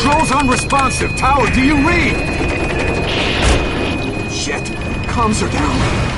Controls unresponsive. Tower, do you read? Shit. Comms are down.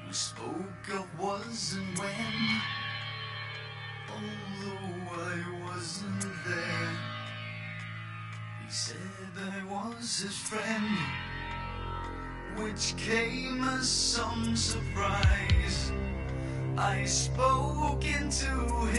We spoke of was and when, although I wasn't there. He said I was his friend, which came as some surprise. I spoke into his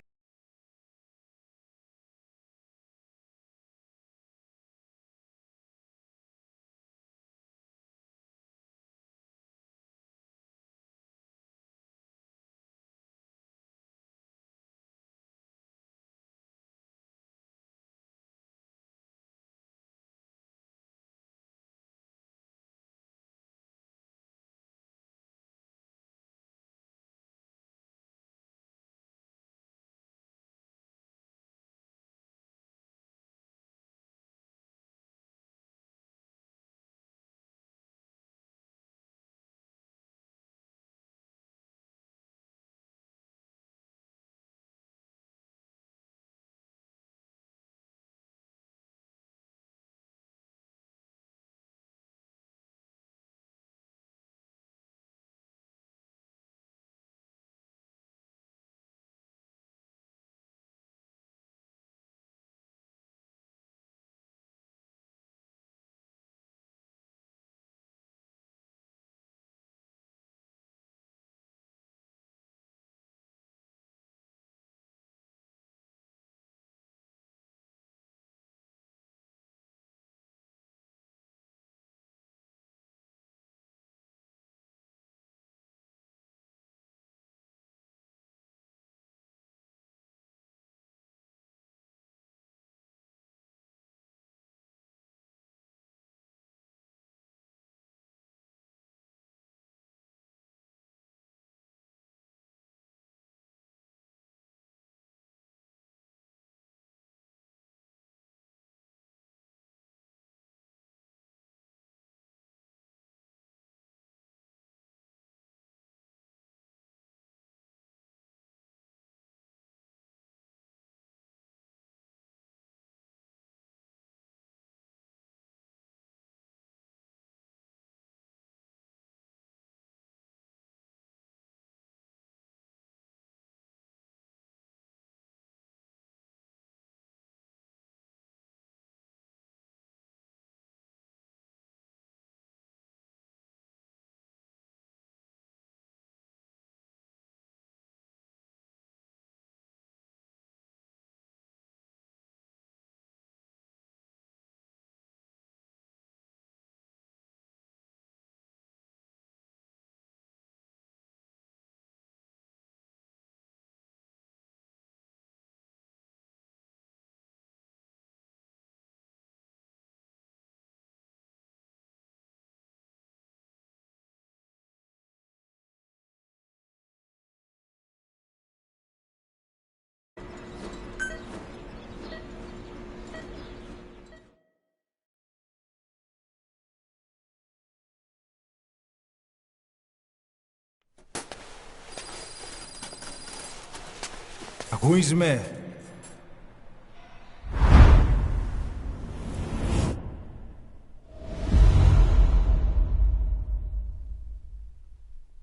Ακούεις με?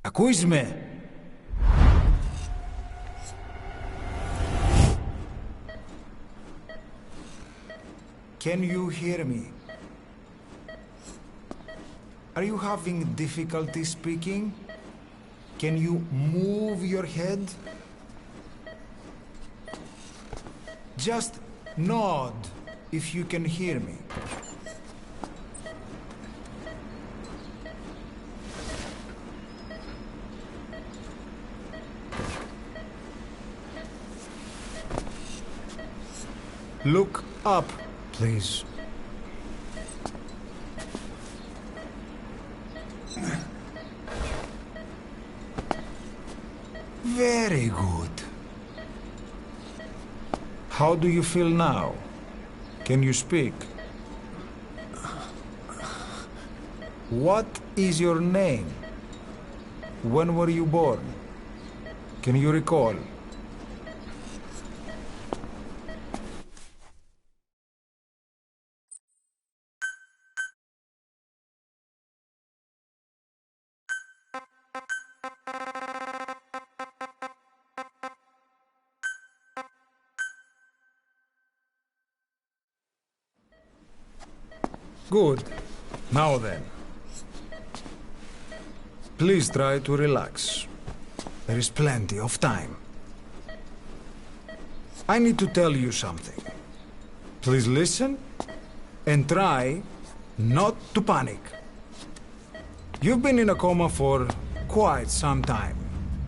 Ακούεις με? Can you hear me? Are you having difficulty speaking? Can you move your head? Just nod if you can hear me. Look up, please. Very good. How do you feel now? Can you speak? What is your name? When were you born? Can you recall? Good. Now then. Please try to relax. There is plenty of time. I need to tell you something. Please listen and try not to panic. You've been in a coma for quite some time.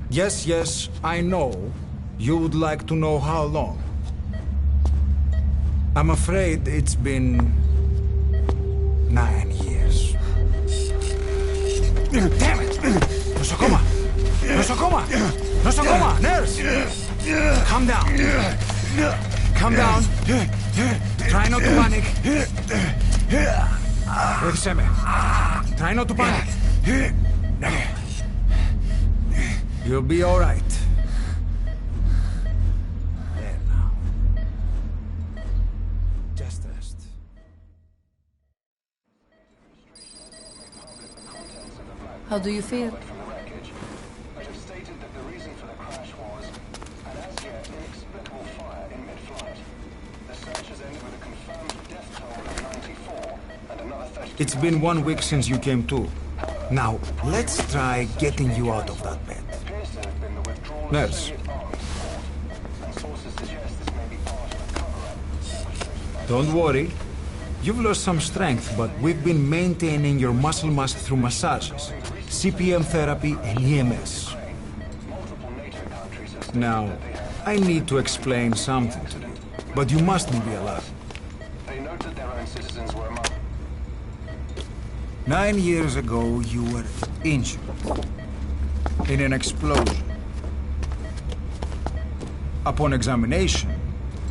Yes, I know you would like to know how long. I'm afraid it's been 9 years. Damn it! Nosocoma! Nosocoma! Nosocoma! Nurse! Calm down. Calm down. Try not to panic. Βοήθησέ με. Try not to panic. You'll be all right. There now. Just rest. How do you feel? It's been 1 week since you came to. Now, let's try getting you out of that bed. Nurse. Don't worry. You've lost some strength, but we've been maintaining your muscle mass through massages, CPM therapy, and EMS. Now, I need to explain something to you, but you mustn't be alarmed. 9 years ago, you were injured in an explosion. Upon examination,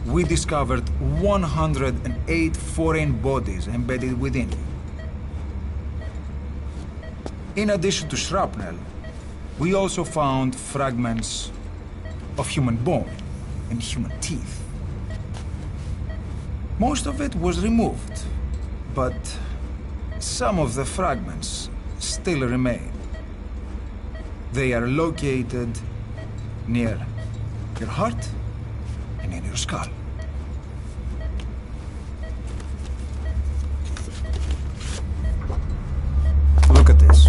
we discovered 108 foreign bodies embedded within you. In addition to shrapnel, we also found fragments of human bone and human teeth. Most of it was removed, but some of the fragments still remain. They are located near your heart and in your skull. Look at this.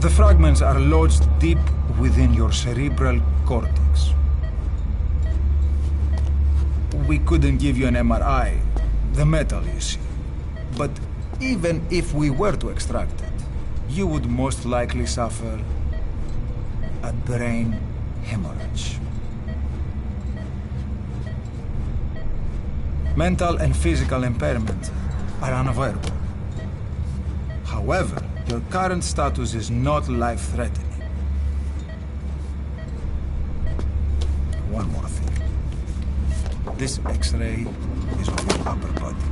The fragments are lodged deep within your cerebral cortex. We couldn't give you an MRI, the metal, you see. But even if we were to extract it, you would most likely suffer a brain hemorrhage. Mental and physical impairment are unavoidable. However, your current status is not life-threatening. One more thing. This X-ray is of your upper body.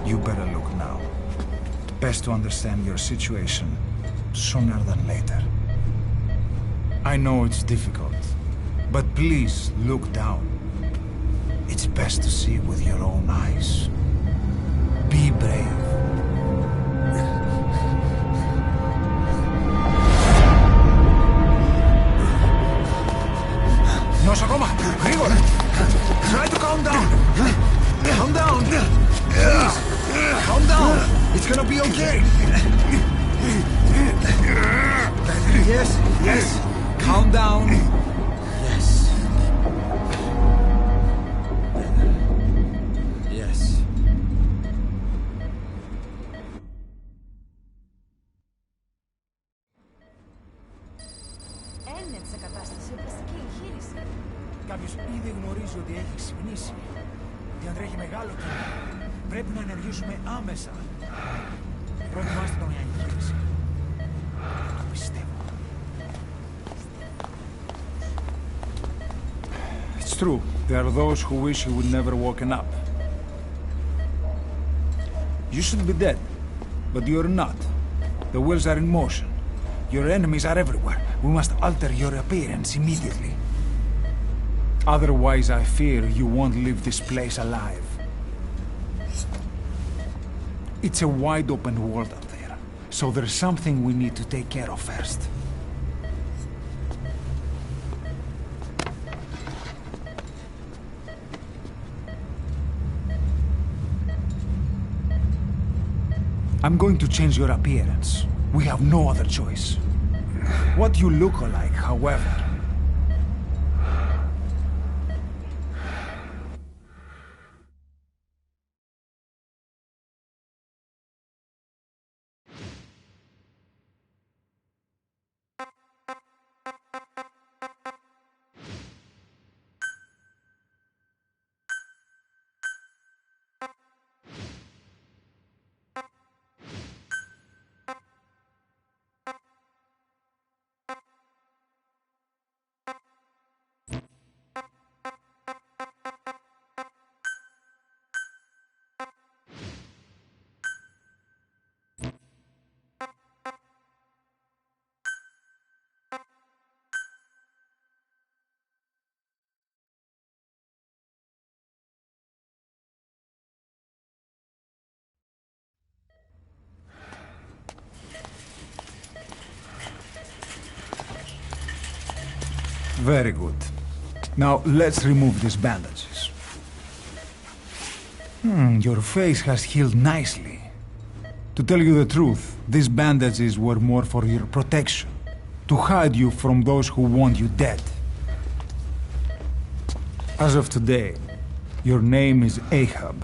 You better look now. Best to understand your situation sooner than later. I know it's difficult, But please look down. It's best to see with your own eyes. Be brave. Νοσοκόμα, γρήγορα! Try to calm down! Calm down! Please! Calm down! It's gonna be okay! Yes, yes! Calm down! Yes. Yes. Έλυνε σε κατάσταση οπλιστική εγχείρηση. Κάποιος ήδη γνωρίζει ότι έχει ξυπνήσει και αν τρέχει μεγάλο κίνημα. Πρέπει να ενεργήσουμε άμεσα. Προετοιμάστε τον για εγχείρηση. Το πιστεύω. It's true. There are those who wish he would never woken up. You should be dead, but you're not. The wheels are in motion. Your enemies are everywhere. We must alter your appearance immediately. Otherwise, I fear you won't leave this place alive. It's a wide open world out there, so there's something we need to take care of first. I'm going to change your appearance. We have no other choice. What you look like, however. Very good. Now let's remove these bandages. Your face has healed nicely. To tell you the truth, these bandages were more for your protection, to hide you from those who want you dead. As of today, your name is Ahab.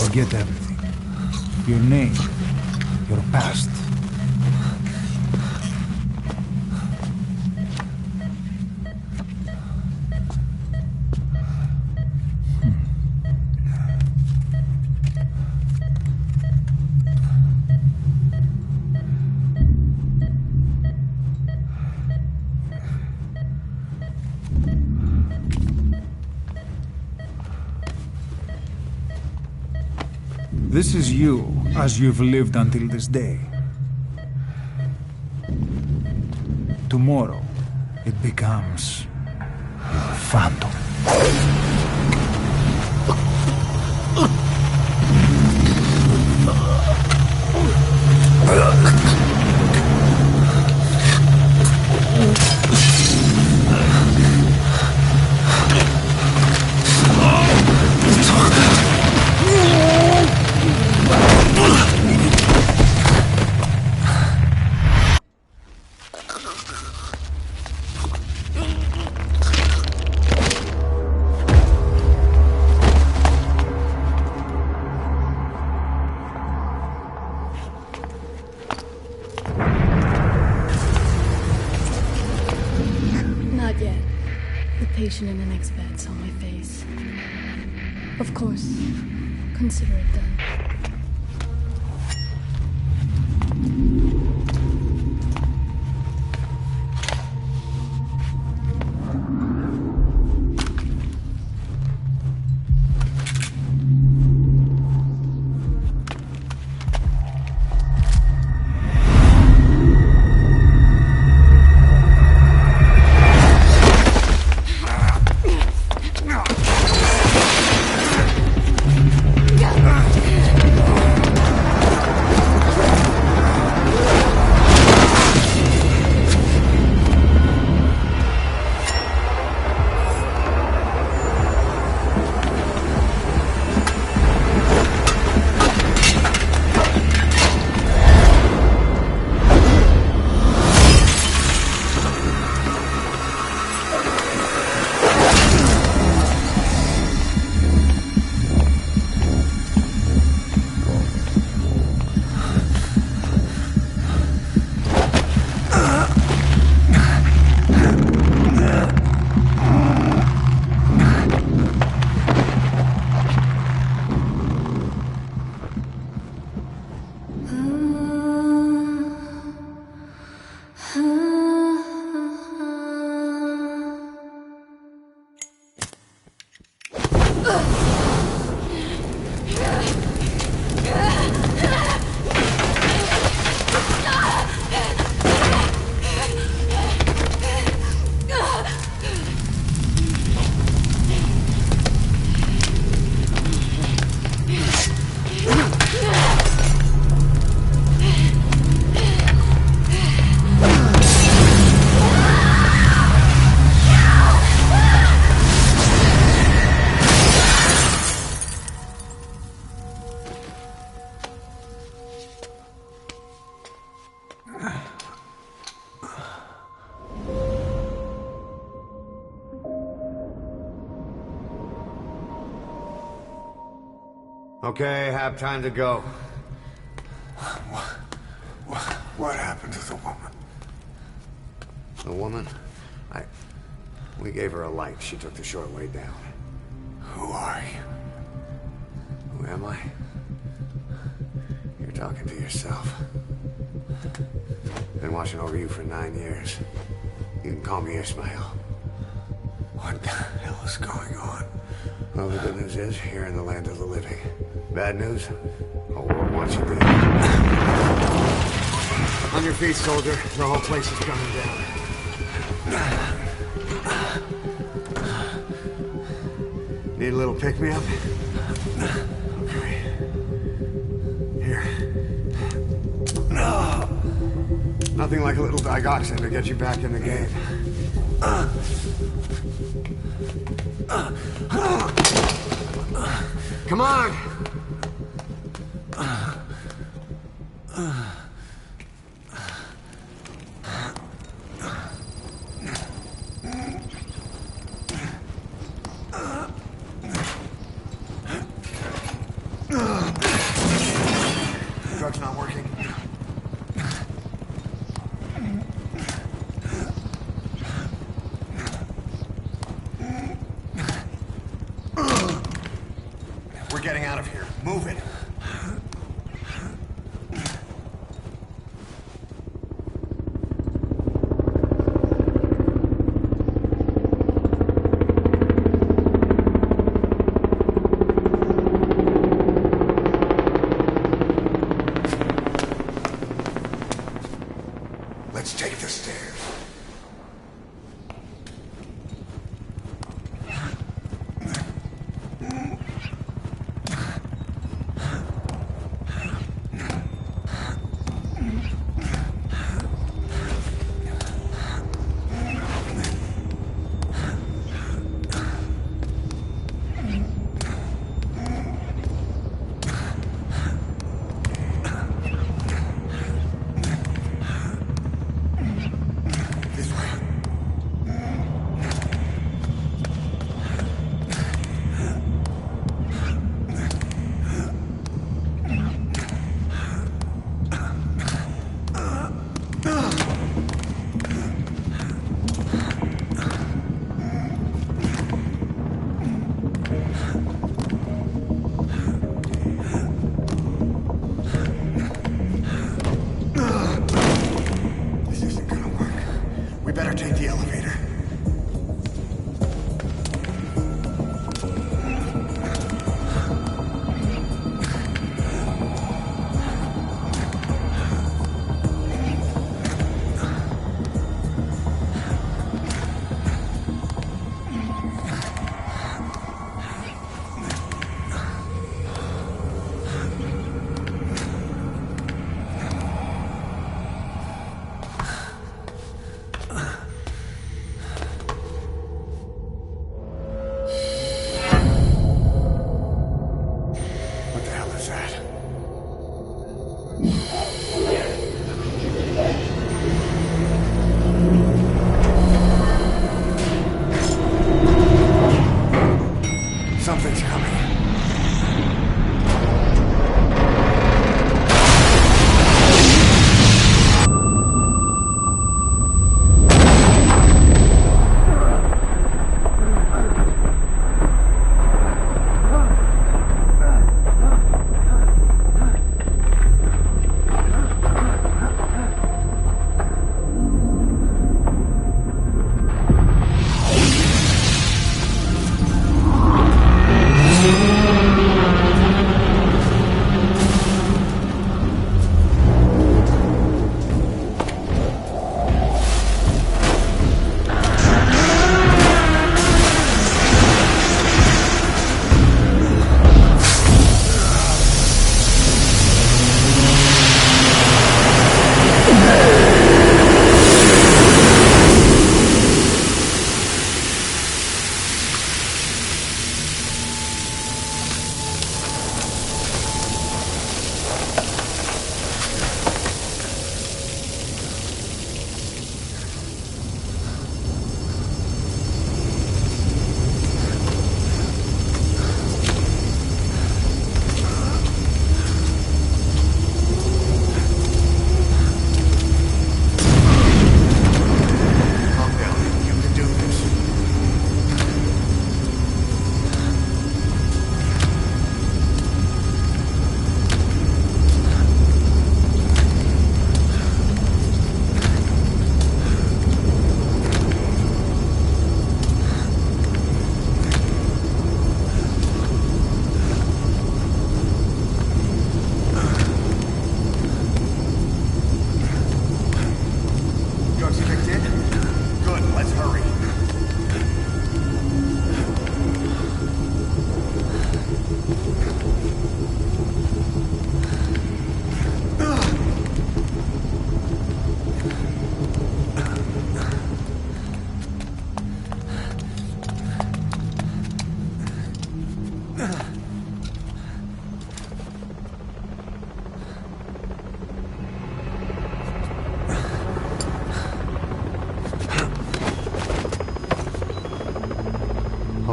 Forget everything. Your name, your past. This is you, as you've lived until this day. Tomorrow, it becomes your phantom. Not yet. The patient in the next bed saw my face. Of course. Consider it done. Okay, have time to go. What happened to the woman? The woman? We gave her a light. She took the short way down. Who are you? Who am I? You're talking to yourself. Been watching over you for 9 years. You can call me Ismail. What the hell is going on? Well, the good news is, you're in the land of the living. Bad news? The world wants you dead. On your feet, soldier. The whole place is coming down. Need a little pick-me-up? Okay. Here. Nothing like a little digoxin to get you back in the game. Come on! Drug's not working. We're getting out of here. Move it. Let's take the stairs.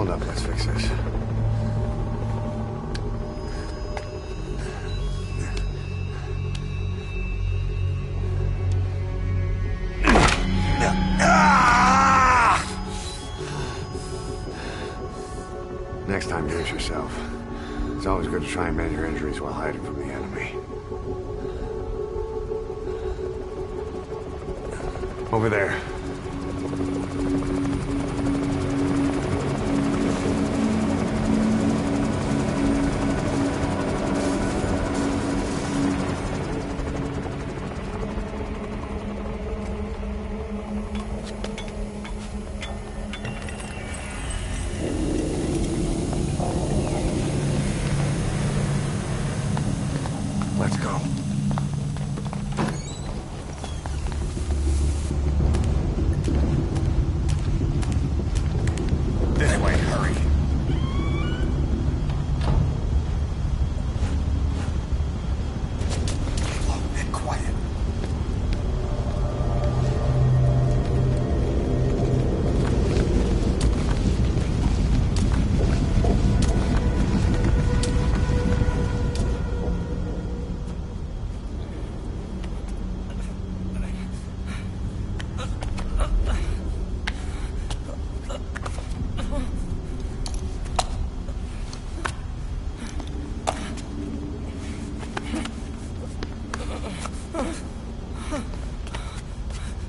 Hold up, let's fix this. Next time, brace yourself. It's always good to try and mend your injuries while hiding from the enemy. Over there. Let's go. This way, hurry. Low and quiet.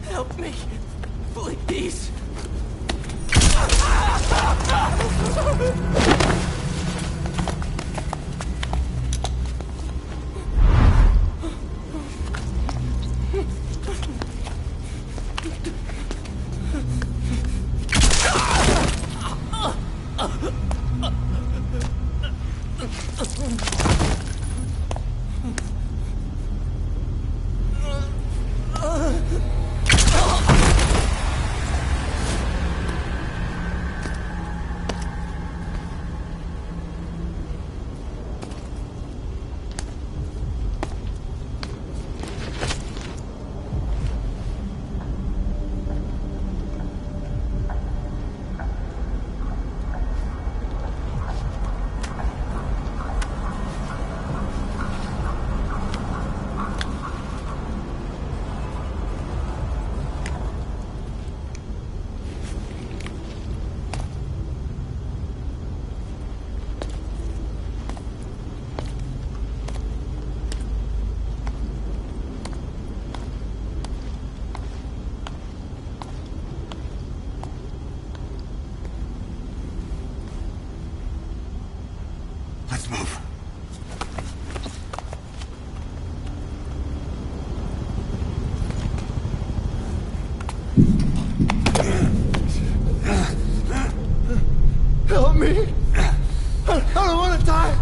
Help me, please. Let's move. Help me! I don't want to die!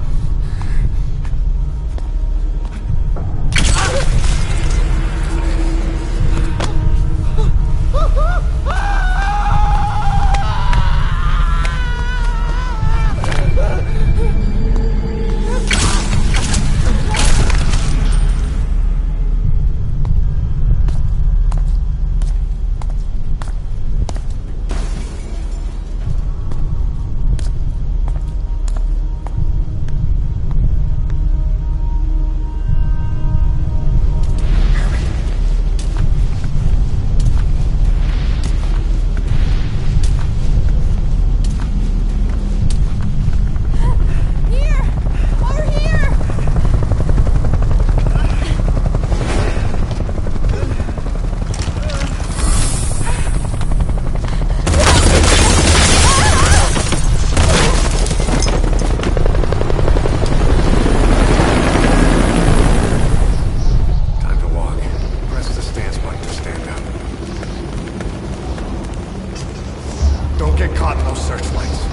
Get caught in those searchlights.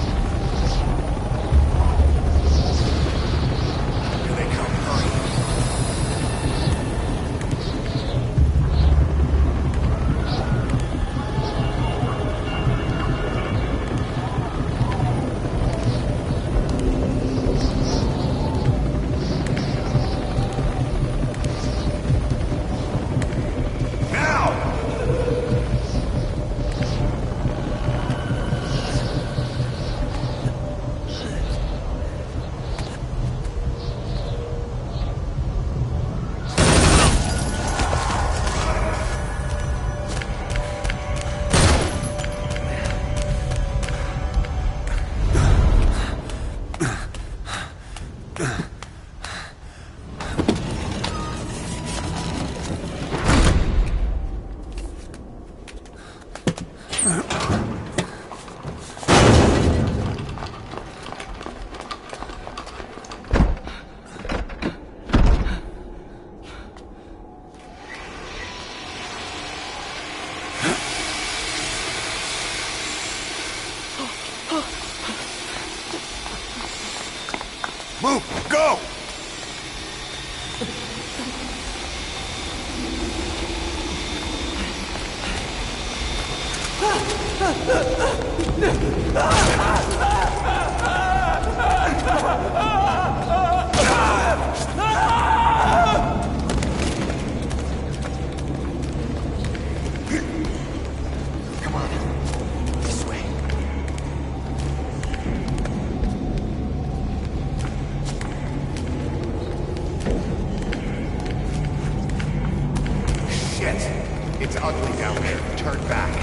Here they come. Hurry. Now! Move! Go! Come on. This way. Shit! It's ugly down there. Turn back.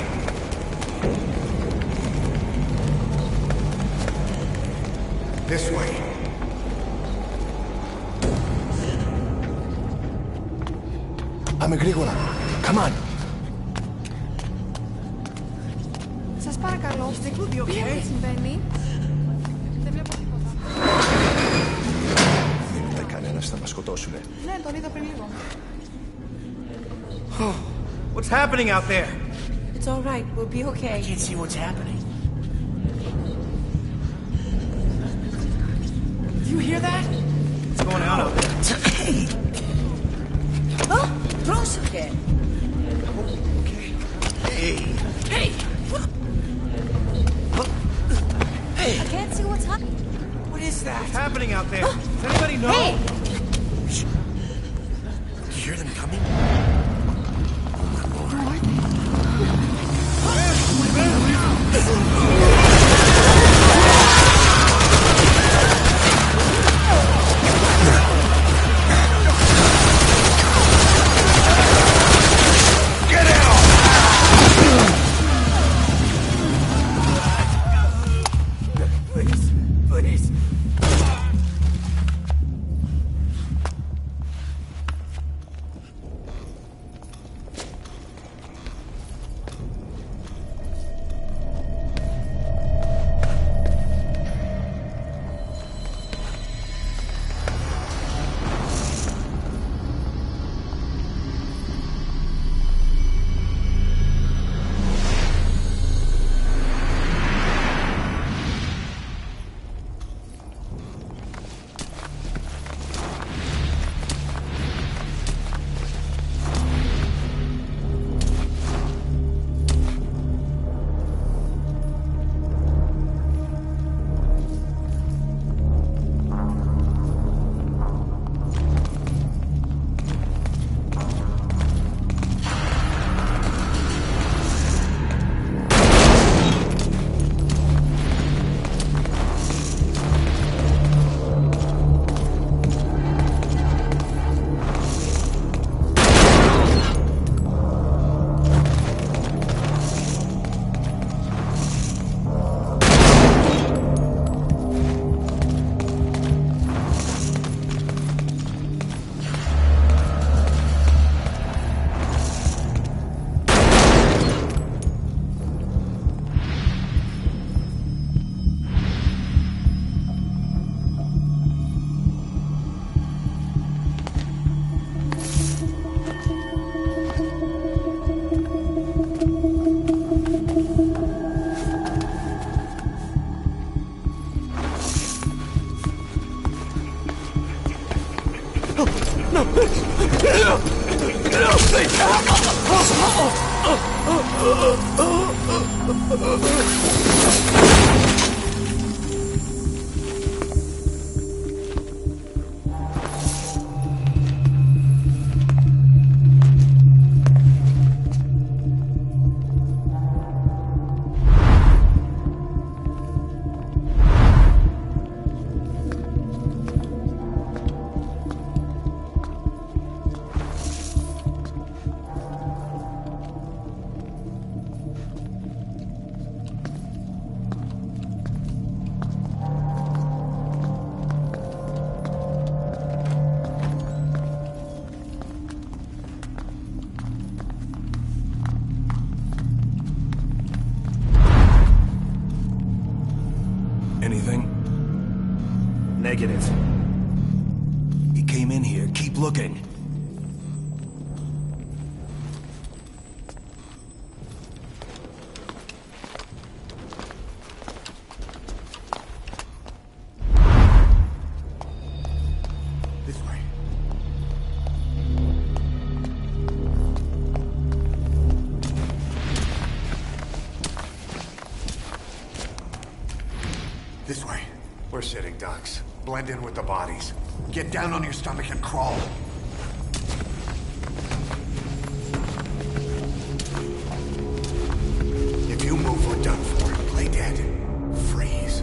This way. Πάμε γρήγορα. Come on. Σας παρακαλώ. Τι συμβαίνει? Δεν βλέπω τίποτα. Δεν είδε κανένας, θα μας σκοτώσουνε. Ναι, τον είδα πριν λίγο. What's happening out there? It's all right. We'll be okay. I can't see what's happening. Do you hear that? What's going on out there? Oh, πρόσεχε. Okay. Hey. Hey. Hey. I can't see what's happening. What is that? What's happening out there? Does anybody know? Hey! Shh. You hear them coming? Please. Please. Anything? Negative. He came in here. Keep looking. This way. We're sitting ducks. Blend in with the bodies. Get down on your stomach and crawl. If you move, we're done for. Play dead. Freeze.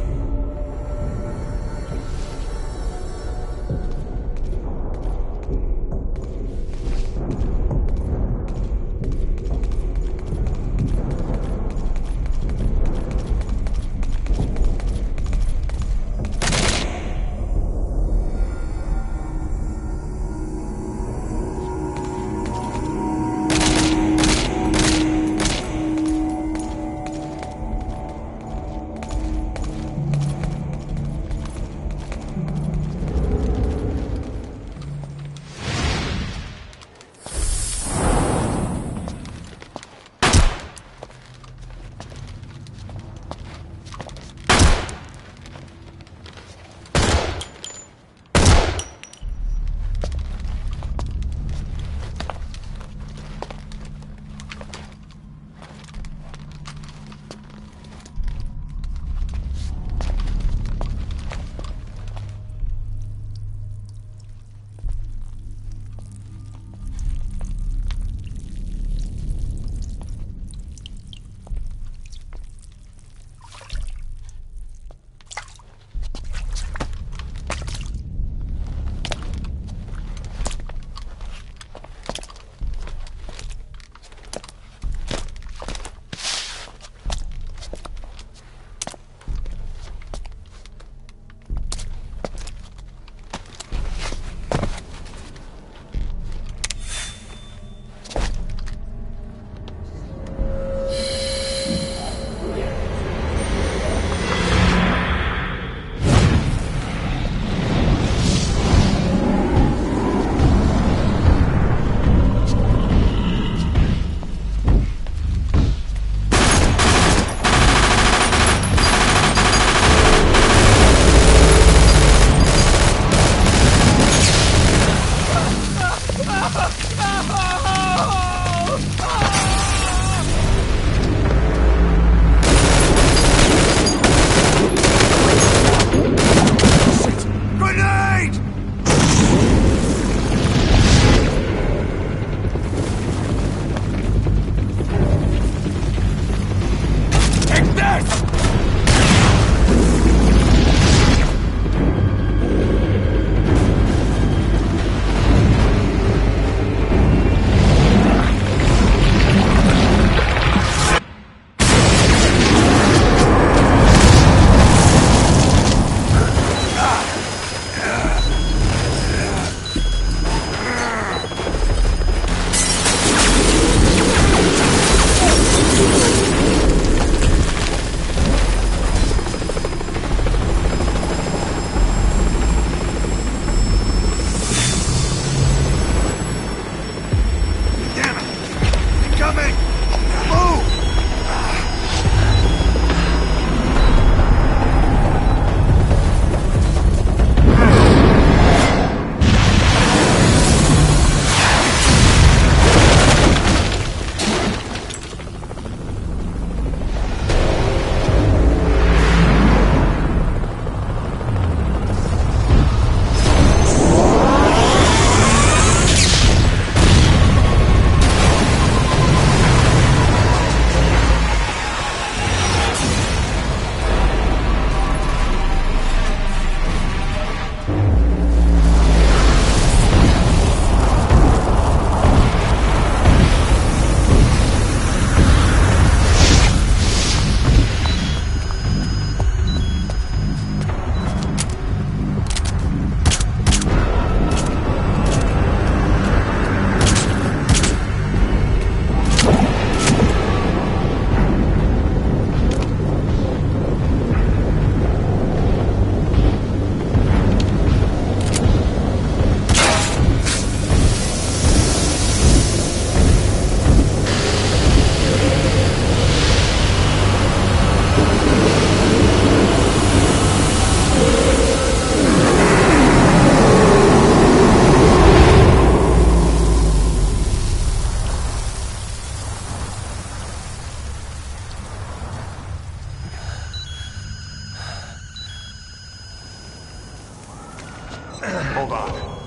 Hold on.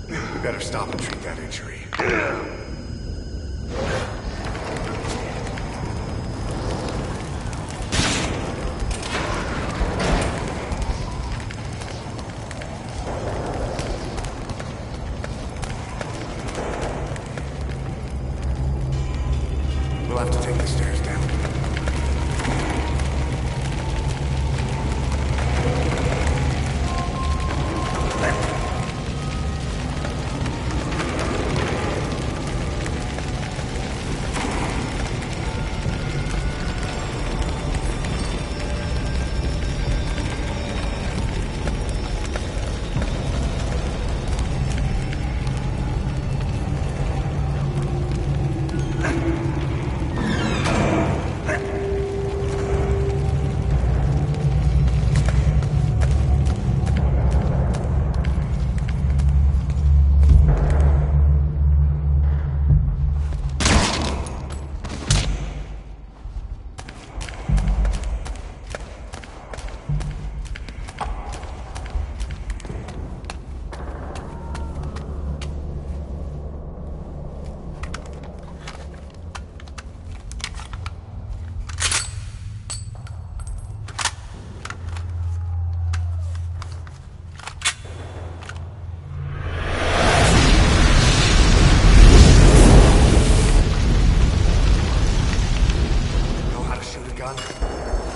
We better stop and treat that injury. We'll have to take the stairs down.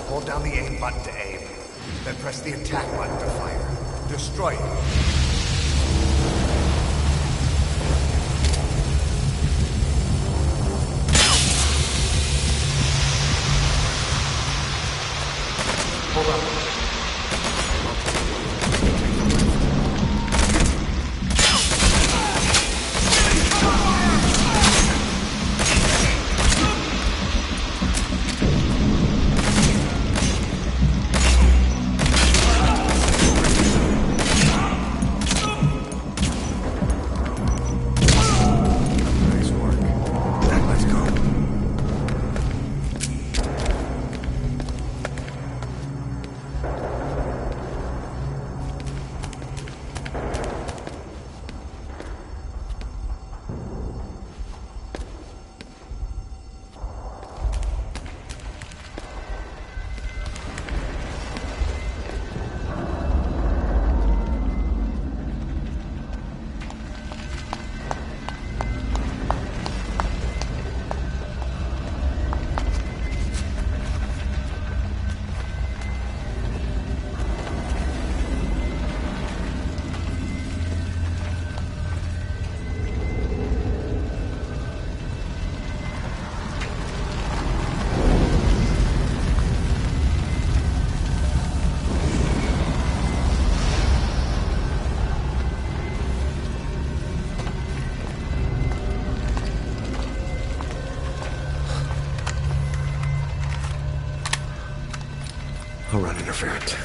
Hold down the aim button to aim, then press the attack button to fire. Destroy it. Hold on. I'll run interference.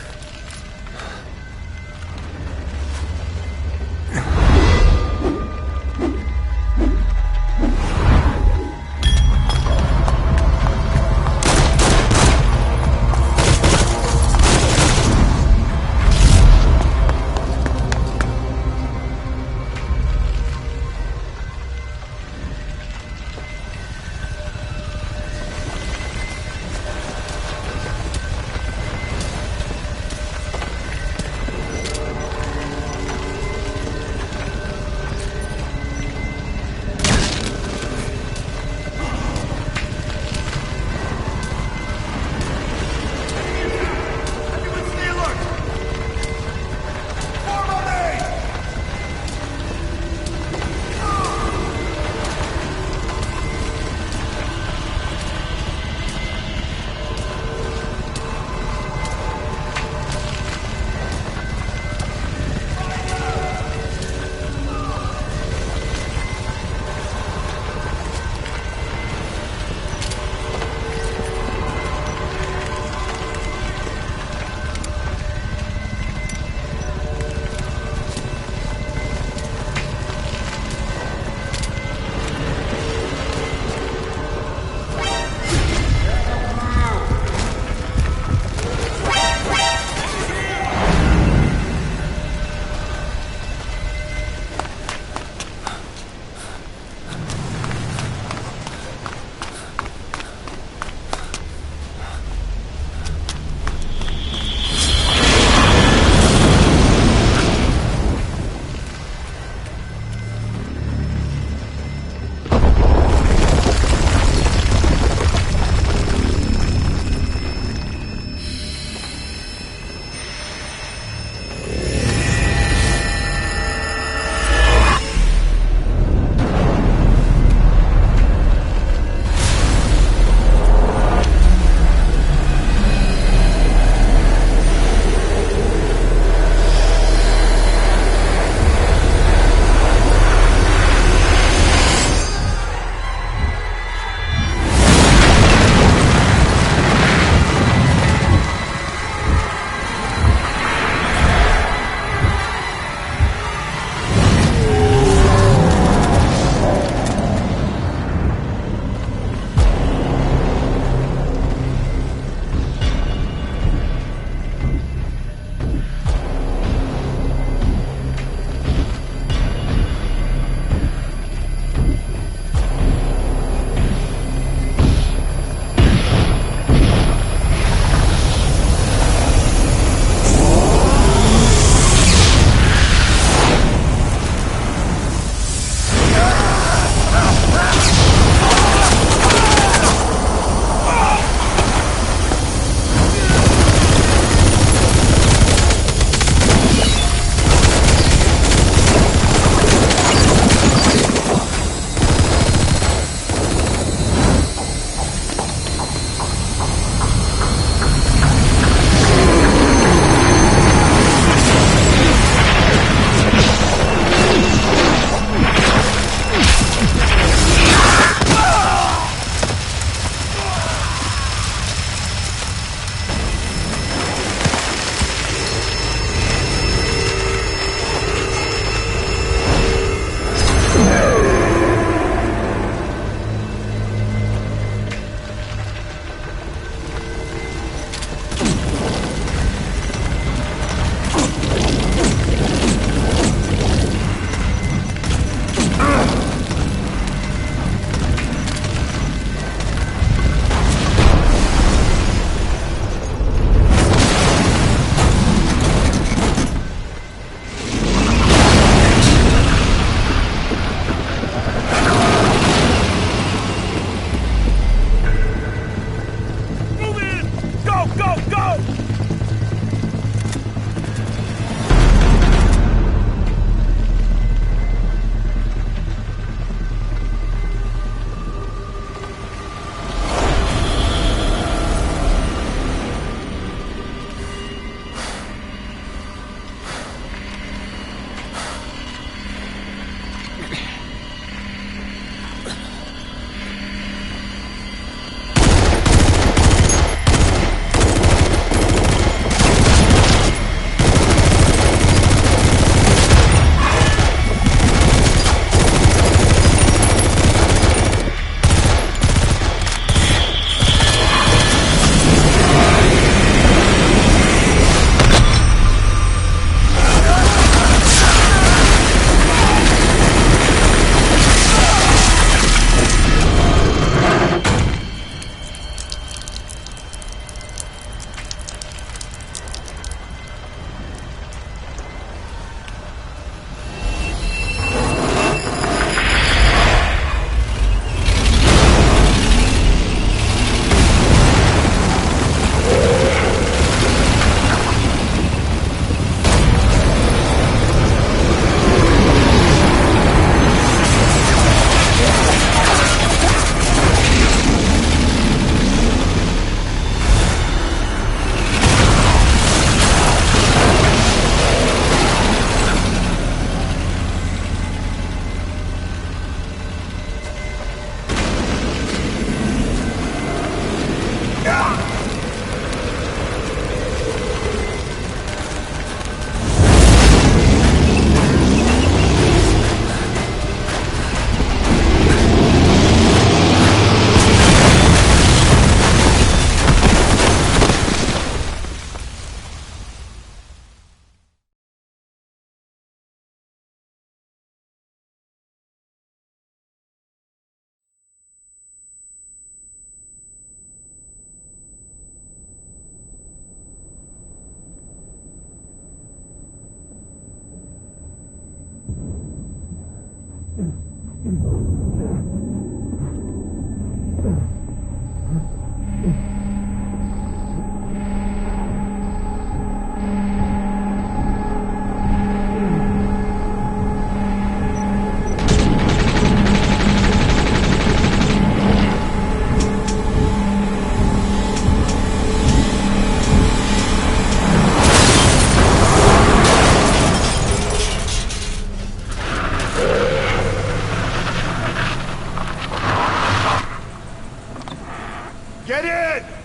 Get in!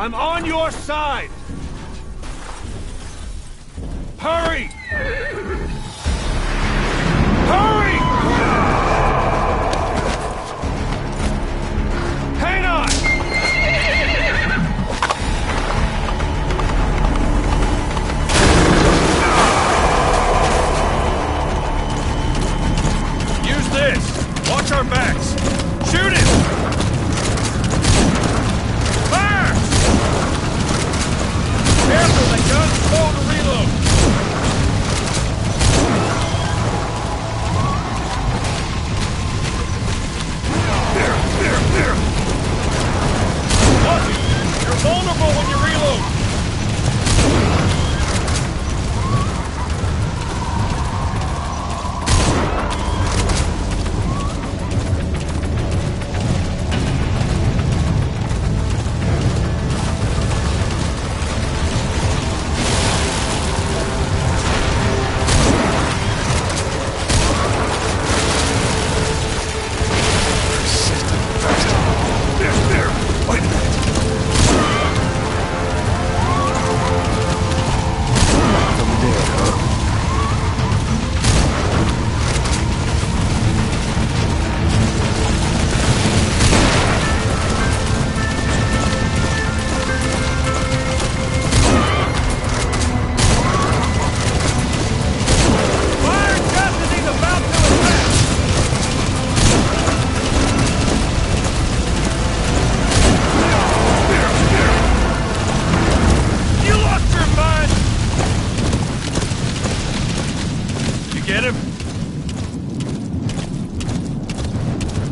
I'm on your side! Hurry! Hurry! Hang on! Use this! Watch our backs! Shoot it! Fire! Careful, the gun's slow to reload! vulnerable when you reload!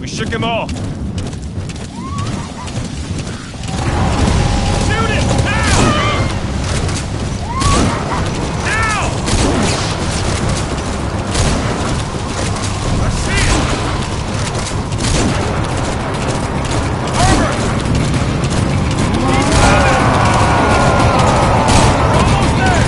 Shook him off. Shoot it! Now! Now! I see it! Herbert! He's coming! Almost there!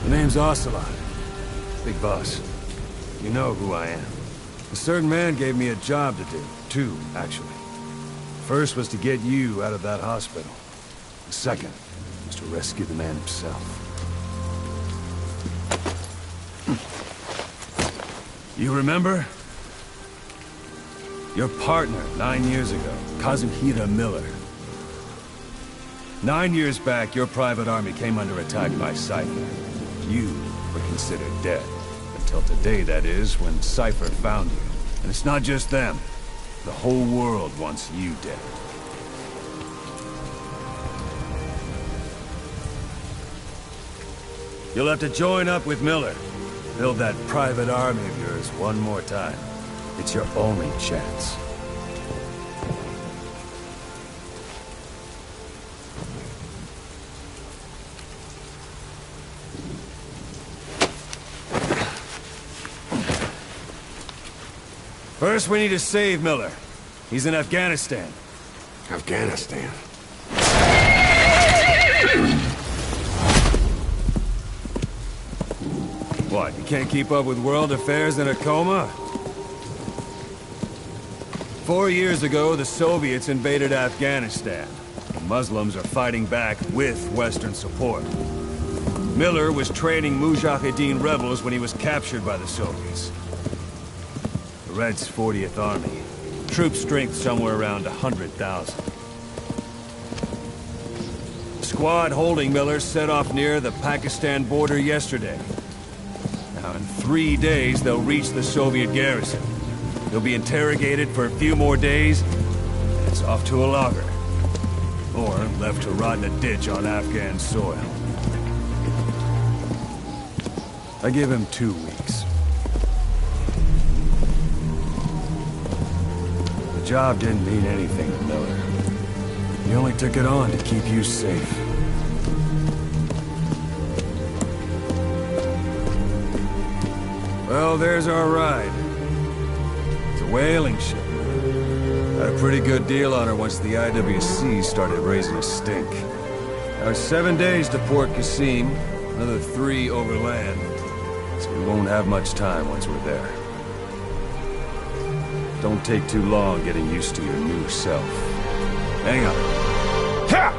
Name's Ocelot. Big boss. You know who I am. A certain man gave me a job to do. Two, actually. First was to get you out of that hospital. The second was to rescue the man himself. You remember? Your partner 9 years ago, Kazuhira Miller. 9 years back, your private army came under attack by Cypher. You were considered dead. Until today, that is, when Cypher found you. And it's not just them. The whole world wants you dead. You'll have to join up with Miller. Build that private army of yours one more time. It's your only chance. First, we need to save Miller. He's in Afghanistan. Afghanistan? What, you can't keep up with world affairs in a coma? 4 years ago, the Soviets invaded Afghanistan. The Muslims are fighting back with Western support. Miller was training Mujahideen rebels when he was captured by the Soviets. The Red's 40th Army. Troop strength somewhere around 100,000. The squad holding Miller set off near the Pakistan border yesterday. Now, in 3 days, they'll reach the Soviet garrison. He'll be interrogated for a few more days, and it's off to a lager. Or left to rot in a ditch on Afghan soil. I give him 2 weeks. The job didn't mean anything to Miller. He only took it on to keep you safe. Well, there's our ride. It's a whaling ship. Had a pretty good deal on her once the IWC started raising a stink. Now it's 7 days to Port Qasim, another 3 overland. So we won't have much time once we're there. Don't take too long getting used to your new self. Hang on. Ha!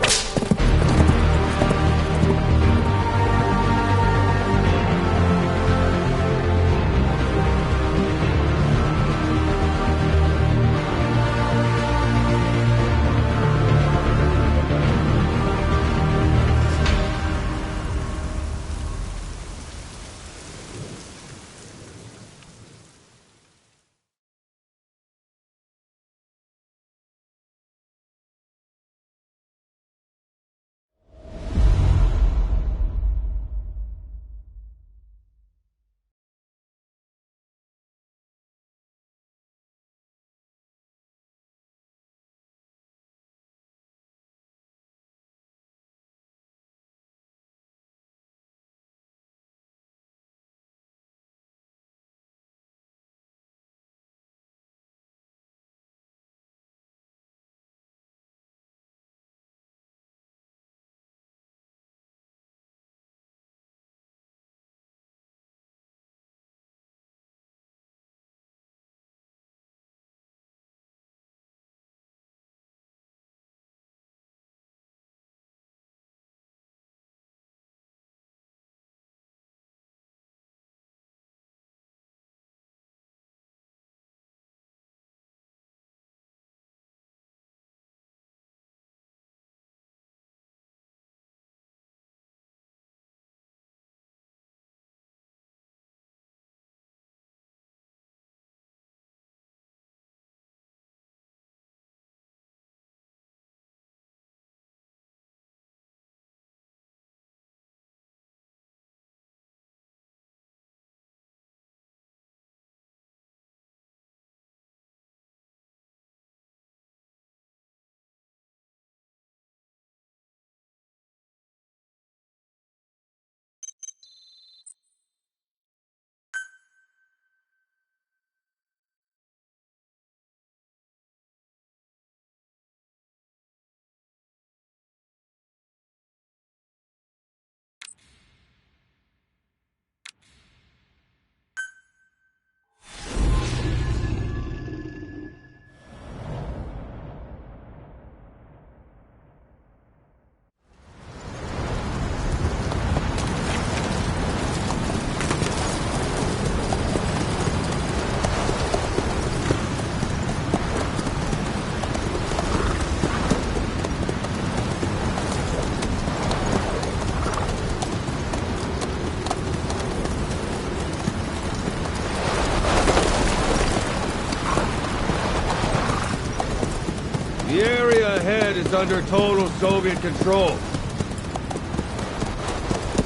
The area ahead is under total Soviet control.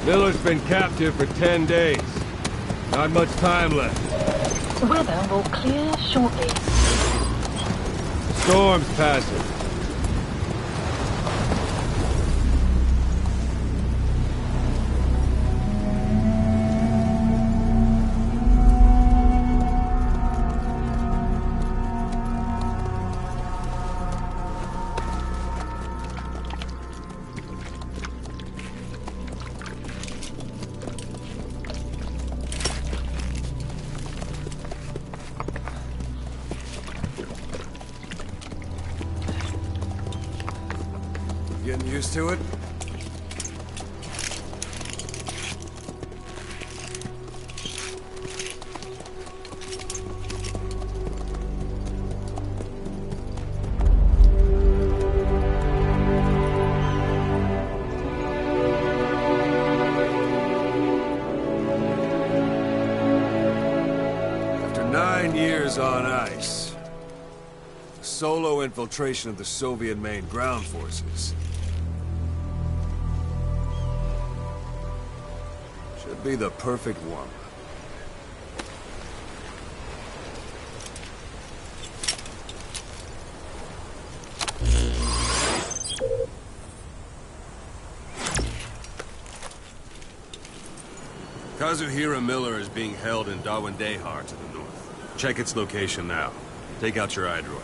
Miller's been captive for 10 days. Not much time left. Weather will clear shortly. Storm's passing. Getting used to it? After 9 years on ice, solo infiltration of the Soviet main ground forces should be the perfect one. Kazuhira Miller is being held in Dawandehar to the north. Check its location now. Take out your iDroid.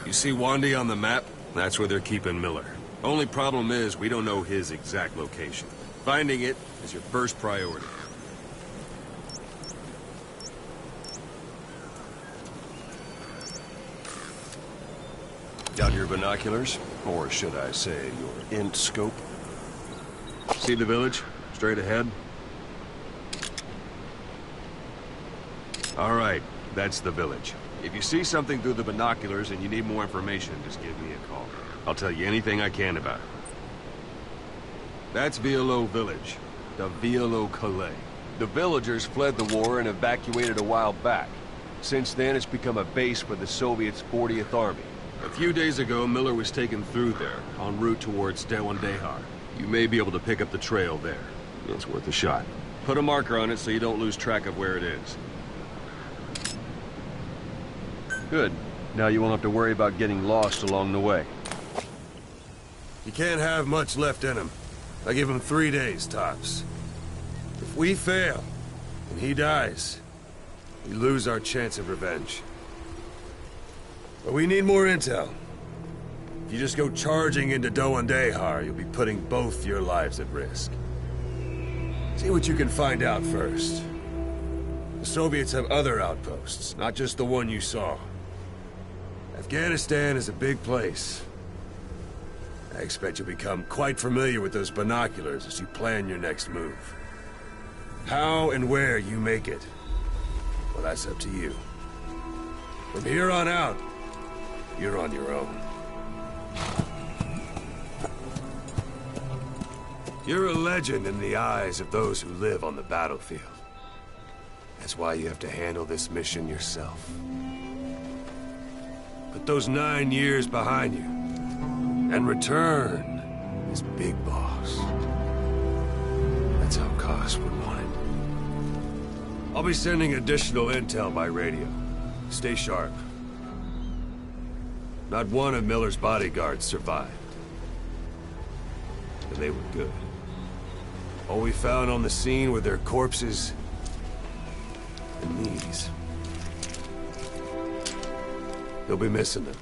You see Wandi on the map? That's where they're keeping Miller. Only problem is, we don't know his exact location. Finding it is your first priority. Got your binoculars? Or should I say, your int scope? See the village? Straight ahead? All right, that's the village. If you see something through the binoculars and you need more information, just give me a call. I'll tell you anything I can about it. That's Violo Village, the Violo Calais. The villagers fled the war and evacuated a while back. Since then, it's become a base for the Soviets' 40th Army. A few days ago, Miller was taken through there, en route towards Dawandehar. You may be able to pick up the trail there. It's worth a shot. Put a marker on it so you don't lose track of where it is. Good. Now you won't have to worry about getting lost along the way. You can't have much left in him. I give him 3 days, tops. If we fail, and he dies, we lose our chance of revenge. But we need more intel. If you just go charging into Dawandehar, you'll be putting both your lives at risk. See what you can find out first. The Soviets have other outposts, not just the one you saw. Afghanistan is a big place. I expect you'll become quite familiar with those binoculars as you plan your next move. How and where you make it, well, that's up to you. From here on out, you're on your own. You're a legend in the eyes of those who live on the battlefield. That's why you have to handle this mission yourself. Put those 9 years behind you, and return as Big Boss. That's how Koss would want it. I'll be sending additional intel by radio. Stay sharp. Not one of Miller's bodyguards survived. And they were good. All we found on the scene were their corpses and these. They'll be missing them.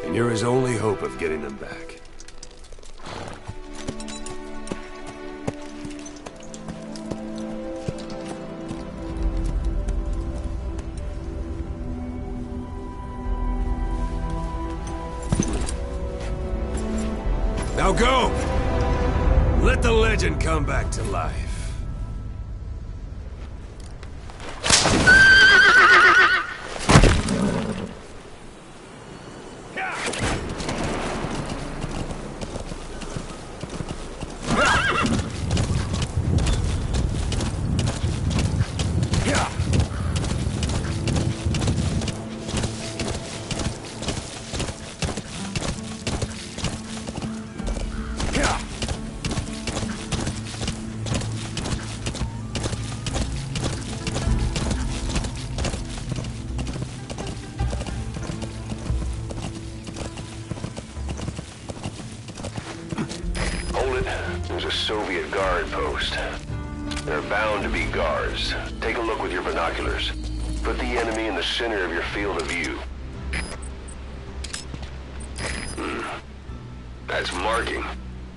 And you're his only hope of getting them back. Now go! Let the legend come back to life. There's a Soviet guard post. There are bound to be guards. Take a look with your binoculars. Put the enemy in the center of your field of view. That's marking.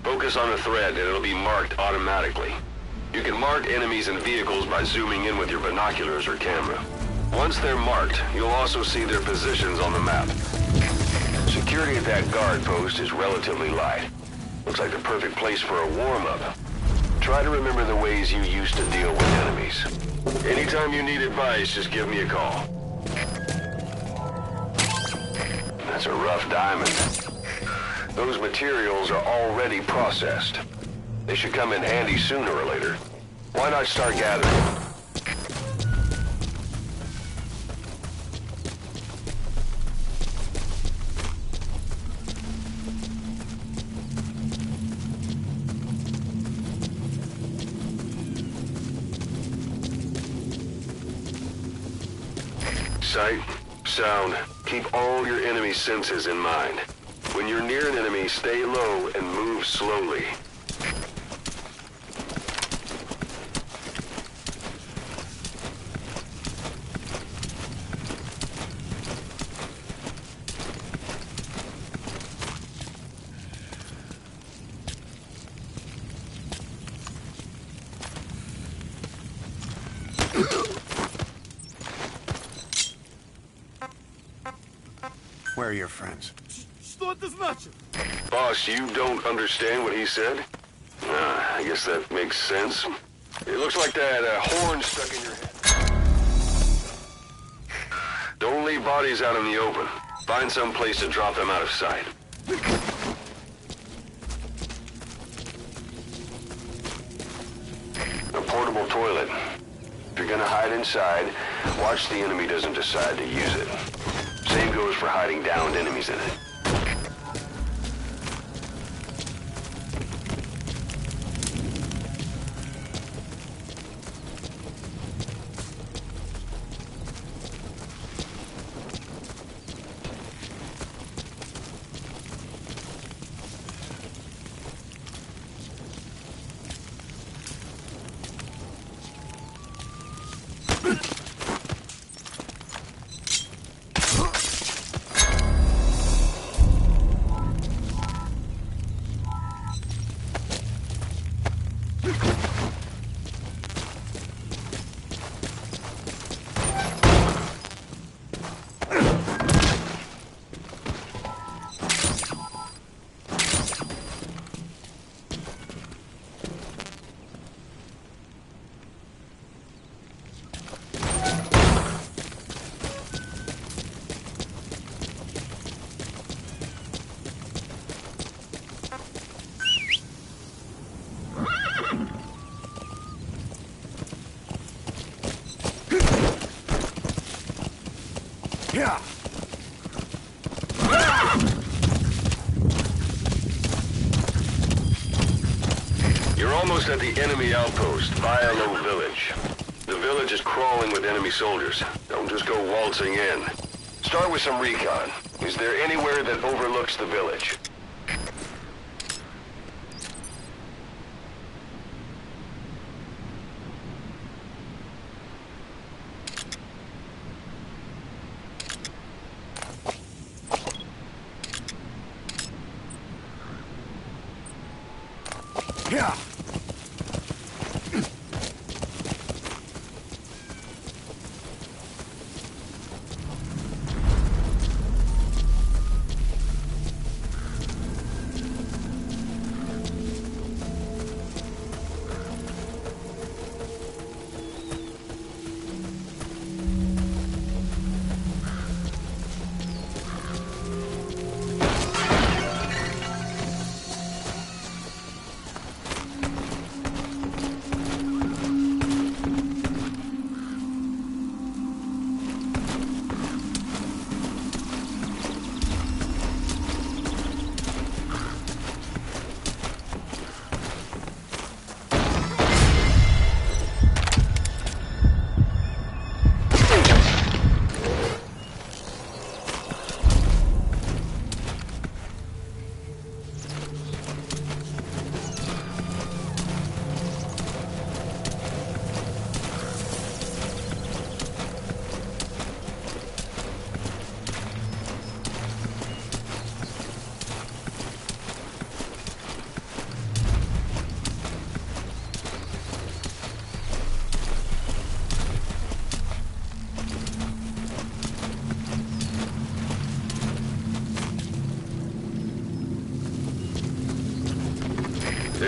Focus on the thread and it'll be marked automatically. You can mark enemies and vehicles by zooming in with your binoculars or camera. Once they're marked, you'll also see their positions on the map. Security at that guard post is relatively light. Looks like the perfect place for a warm-up. Try to remember the ways you used to deal with enemies. Anytime you need advice, just give me a call. That's a rough diamond. Those materials are already processed. They should come in handy sooner or later. Why not start gathering? Sight, sound, keep all your enemy senses in mind. When you're near an enemy, stay low and move slowly. Where are your friends? Boss, you don't understand what he said? I guess that makes sense. It looks like that horn stuck in your head. Don't leave bodies out in the open. Find some place to drop them out of sight. A portable toilet. If you're gonna hide inside, watch the enemy doesn't decide to use it. Same goes for hiding downed enemies in it. You're almost at the enemy outpost, Vialo Village. The village is crawling with enemy soldiers. Don't just go waltzing in. Start with some recon. Is there anywhere that overlooks the village? Yeah.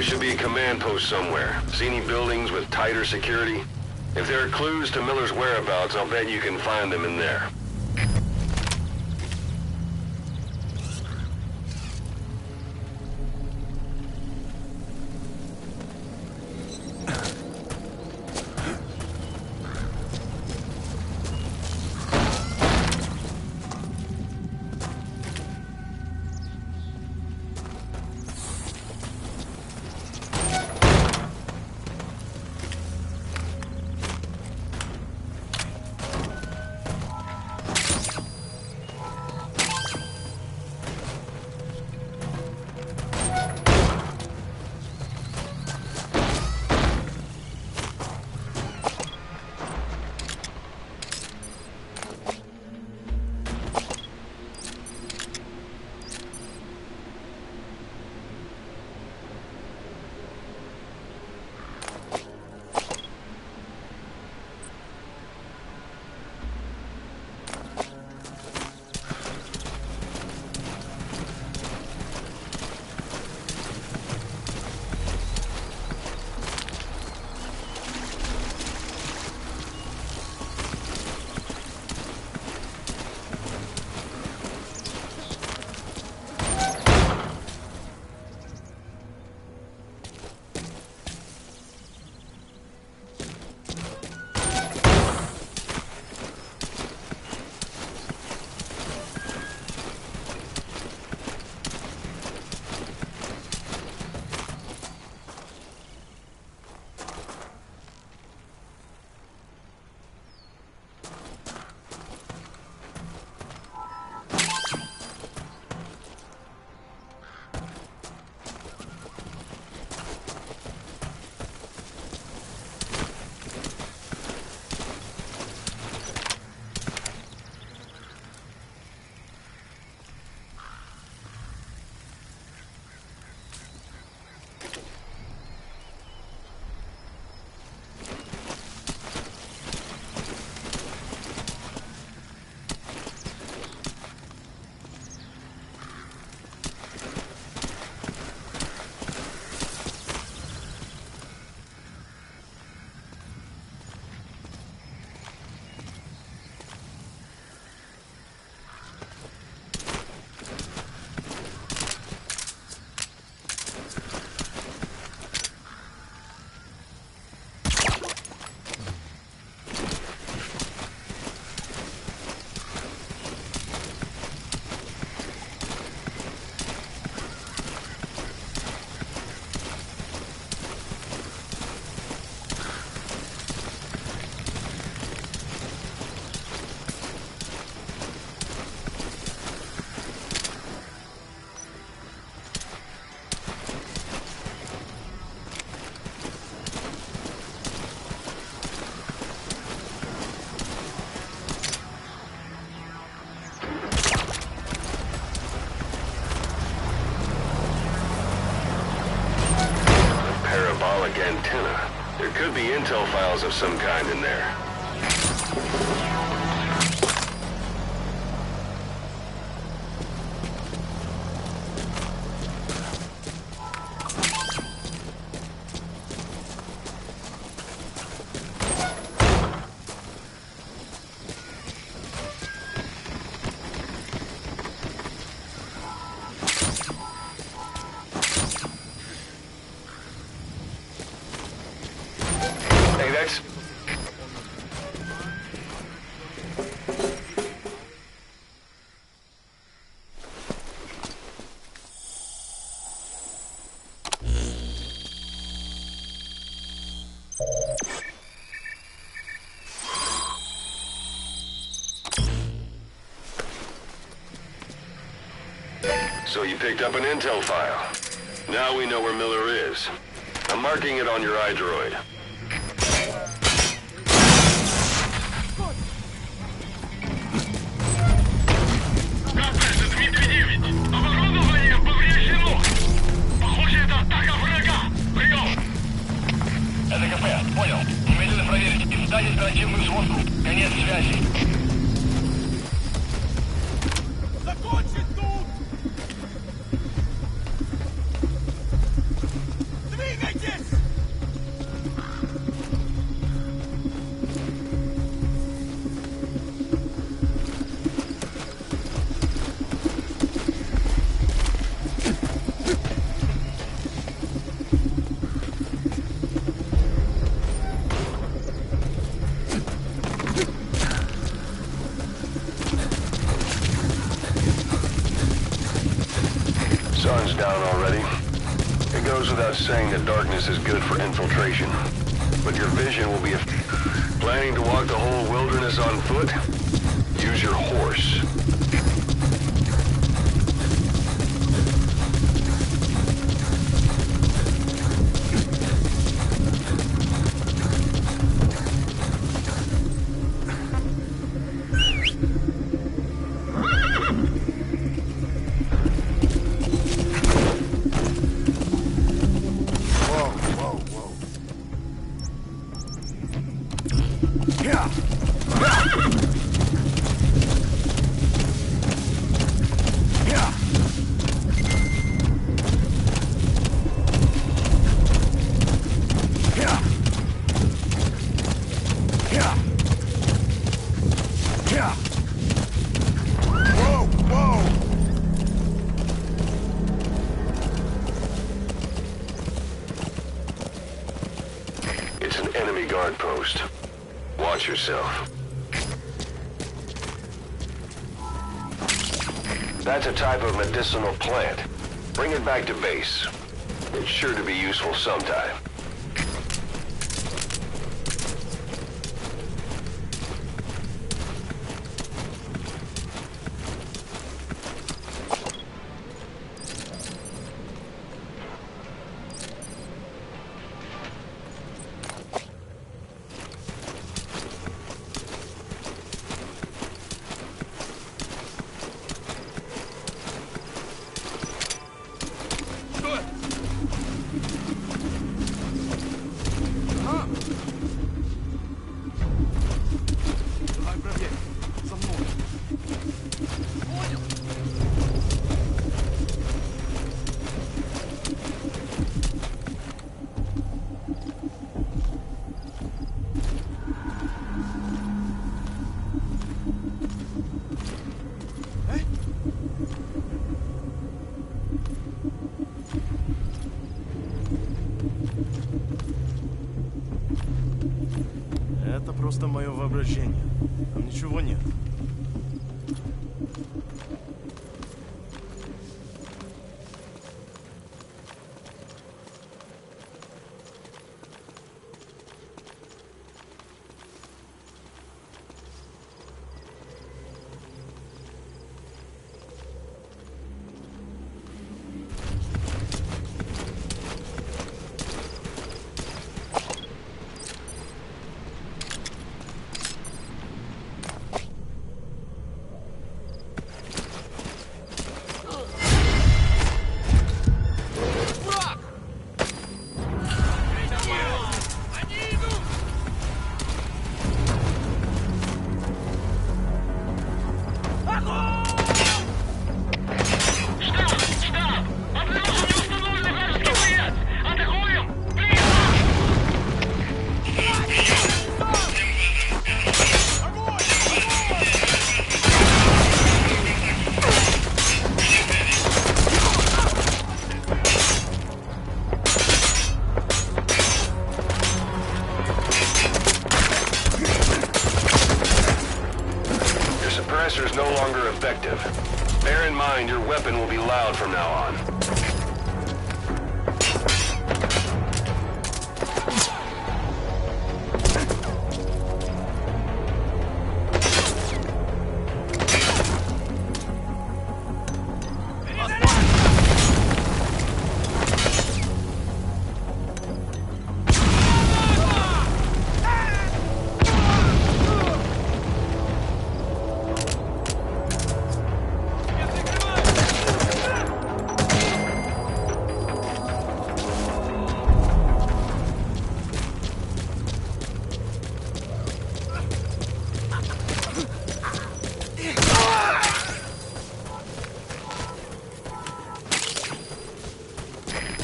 There should be a command post somewhere. See any buildings with tighter security? If there are clues to Miller's whereabouts, I'll bet you can find them in there. Antenna. There could be intel files of some kind in there. Hey, that's... So you picked up an intel file. Now we know where Miller is. I'm marking it on your iDroid. Это КП, понял. Немедленно проверить. Издать оперативную сводку. Конец связи. Закончить тут! saying that darkness is good for infiltration, but your vision will be... Planning to walk the whole wilderness on foot? Use your horse. It's an enemy guard post. Watch yourself. That's a type of medicinal plant. Bring it back to base. It's sure to be useful sometime. Это просто мое воображение. Там ничего нет. Suppressor is no longer effective. Bear in mind your weapon will be loud from now on.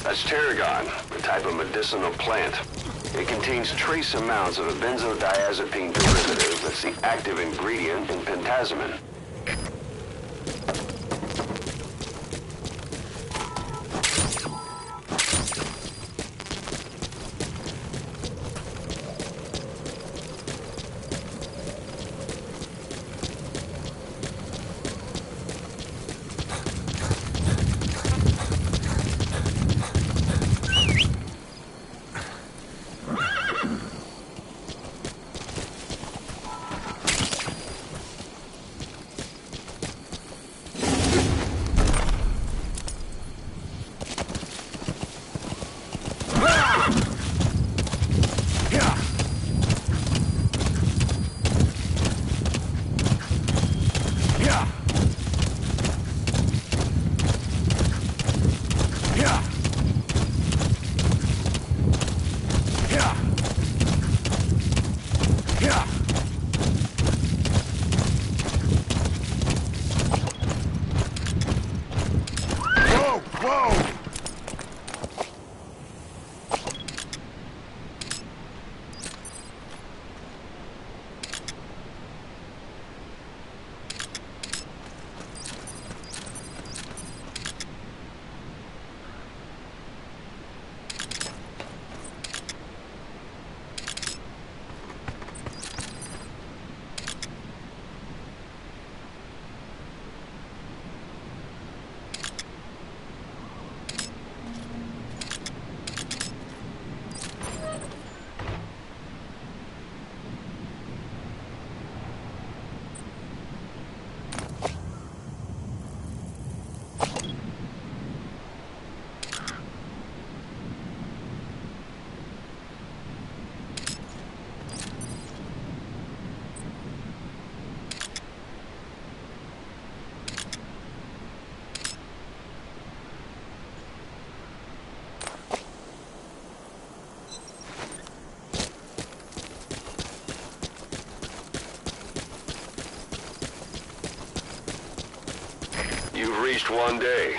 That's tarragon, a type of medicinal plant. It contains trace amounts of a benzodiazepine derivative that's the active ingredient in pentazemin. reached one day.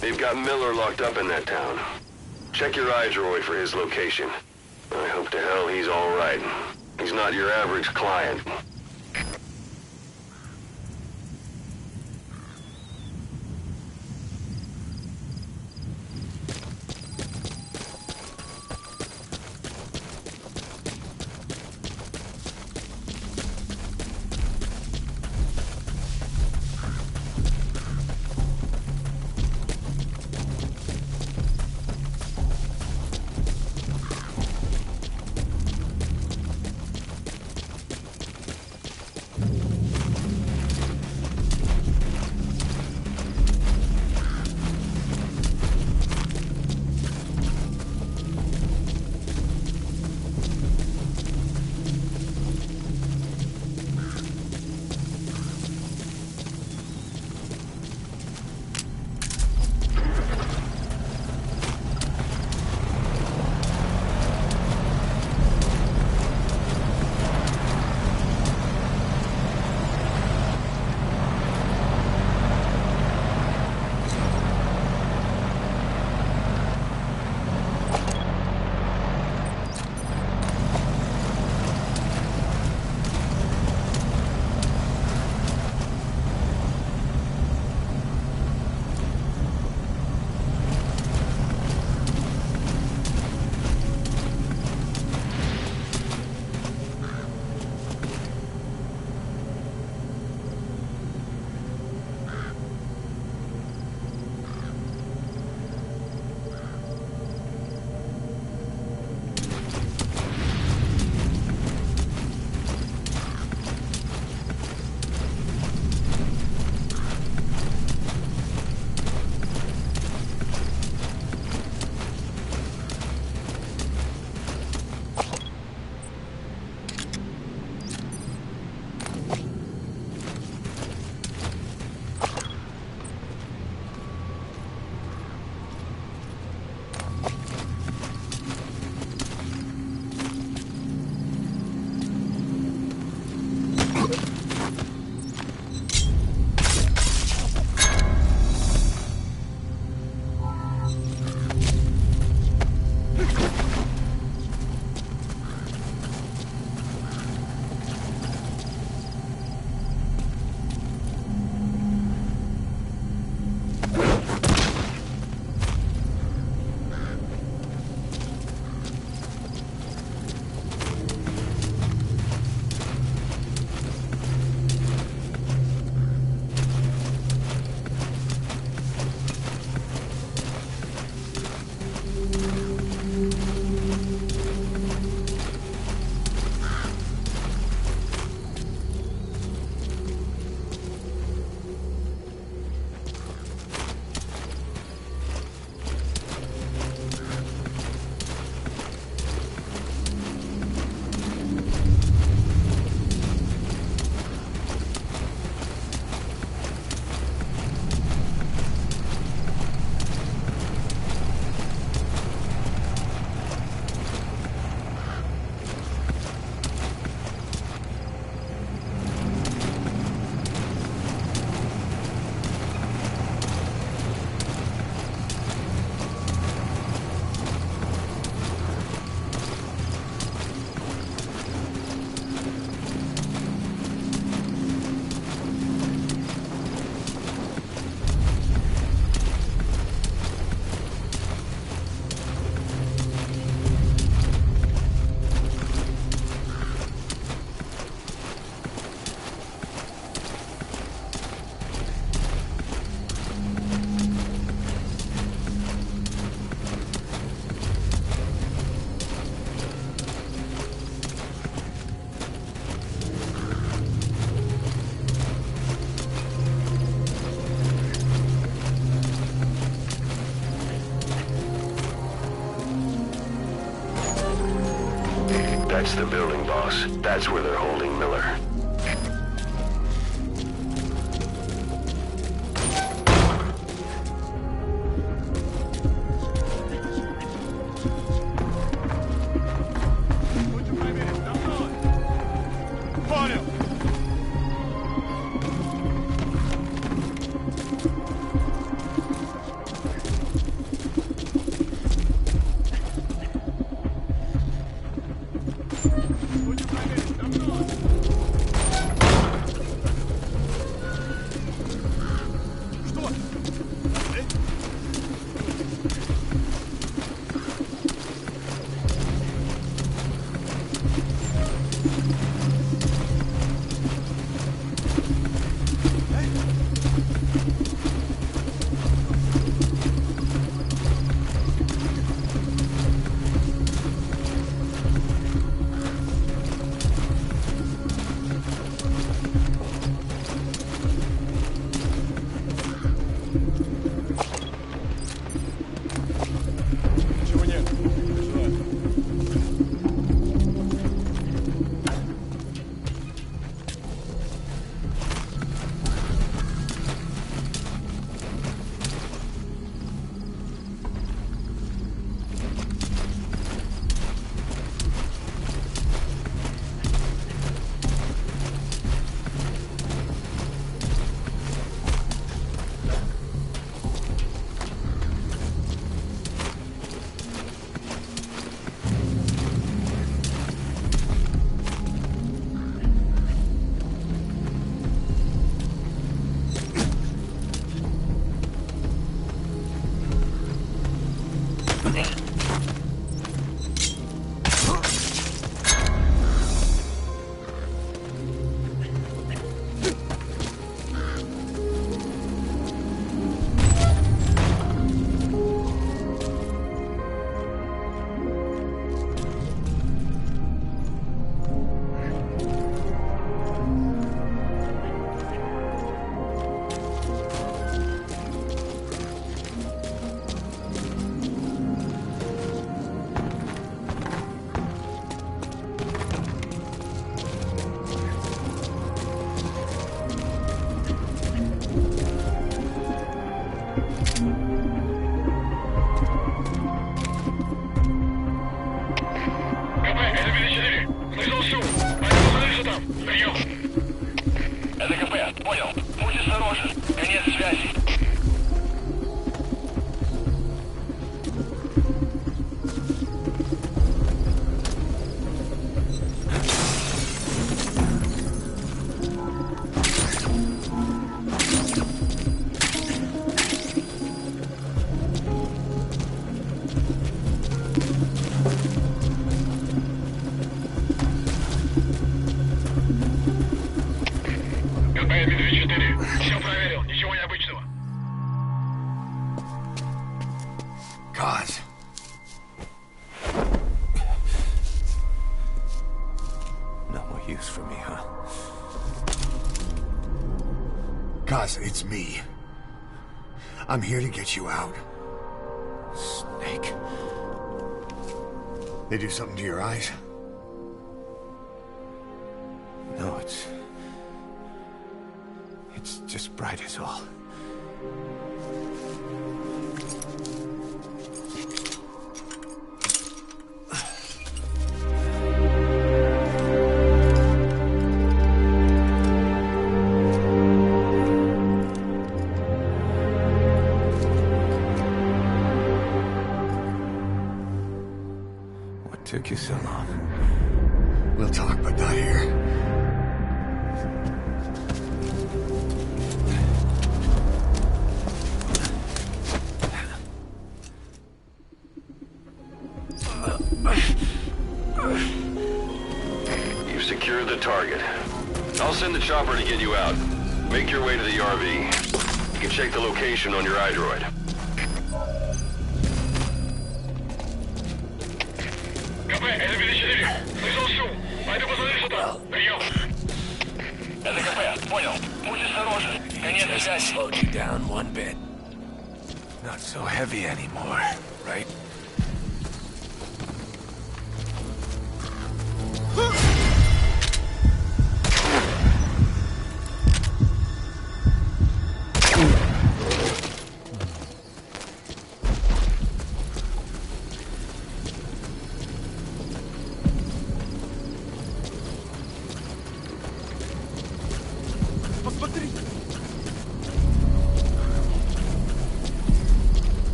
They've got Miller locked up in that town. Check your iDroid for his location. I hope to hell he's all right. He's not your average client. That's the building, boss. That's where they're holding Miller. Понял. God. No more use for me, huh? Kaz, it's me. I'm here to get you out. Snake. They do something to your eyes? No, it's just bright as all. What took you so long? We'll talk, but not here. You've secured the target. I'll send the chopper to get you out. Make your way to the RV. You can check the location on your iDroid. КП, это 54. Слышал шум. Пойду посмотрю, что там. Прием. Это КП, понял. Будь осторожен. Конец связи. Slowed you down one bit. Not so heavy anymore, right?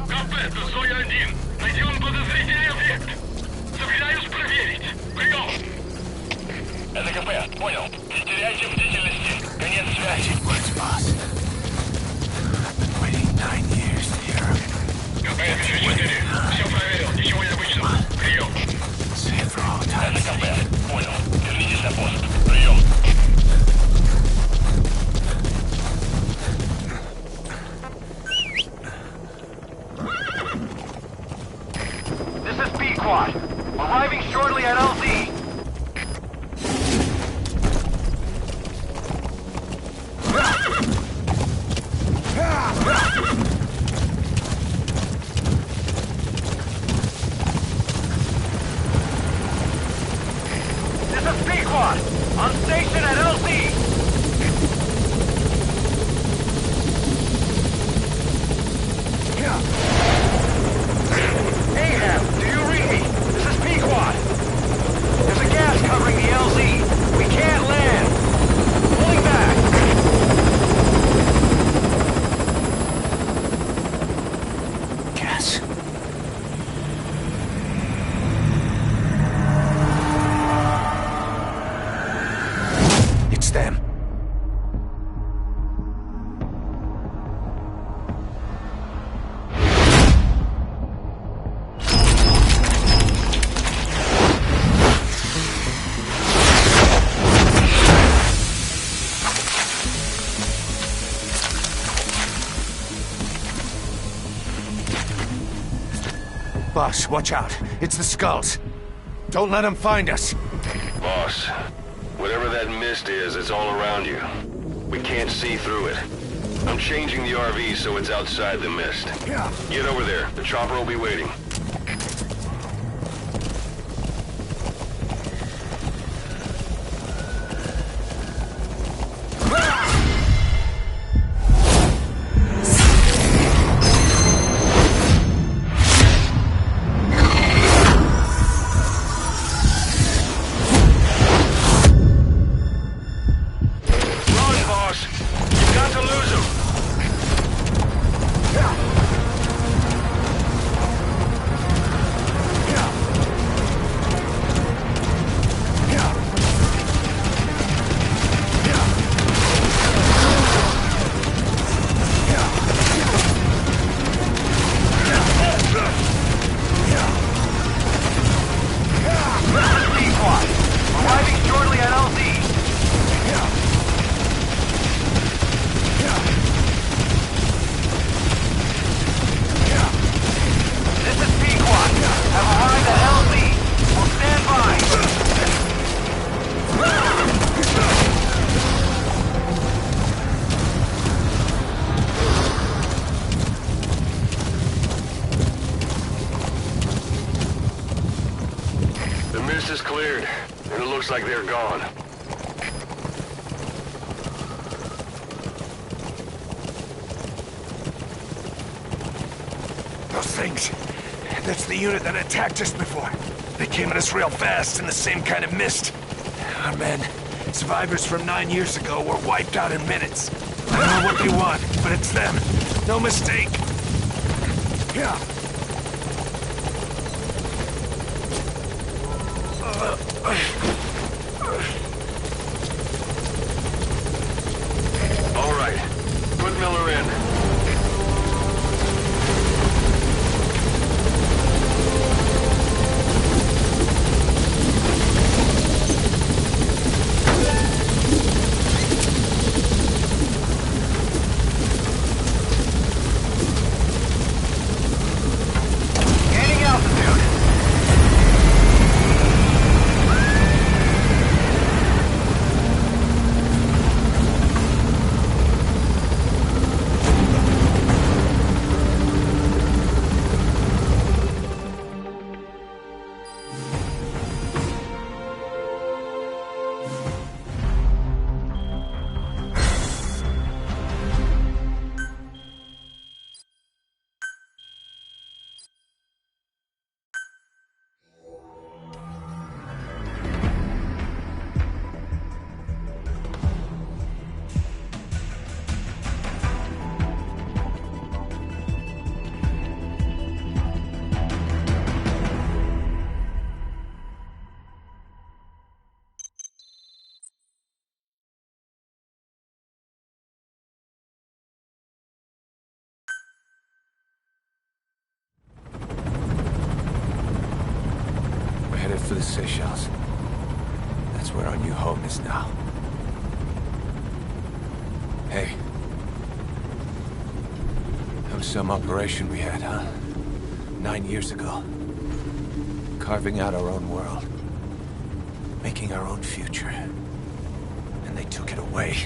КП, это Зоя-1. Понял. Не теряйте бдительности. Конец связи. Words, boss. I've been waiting 9 years to hear of it. КП-4. Все проверил. Ничего необычного. Прием. Save for all time. Это КП. Понял. Вернитесь на пост. Прием. This is P-Quad. Arriving shortly at LZ. This is P-Quad. On station at LZ. Ahab, do you read me? This is P-Quad. There's a gas covering the LZ. We can't land. Pulling back. Gas. It's them. Boss, watch out. It's the skulls. Don't let them find us. Boss, whatever that mist is, it's all around you. We can't see through it. I'm changing the RV so it's outside the mist. Get over there. The chopper will be waiting. Run, boss! You've got to lose him! P-Quad, arriving shortly at LZ. This is P-Quad. Have arrived at LZ. We'll stand by. The mist is cleared, and it looks like they're gone. Those things. That's the unit that attacked us before. They came at us real fast in the same kind of mist. Our men, survivors from 9 years ago, were wiped out in minutes. I don't know what they want, but it's them. No mistake. Yeah. All right. Put Miller in. Gaining altitude. for the Seychelles. That's where our new home is now. Hey. That was some operation we had, huh? 9 years ago. Carving out our own world. Making our own future. And they took it away.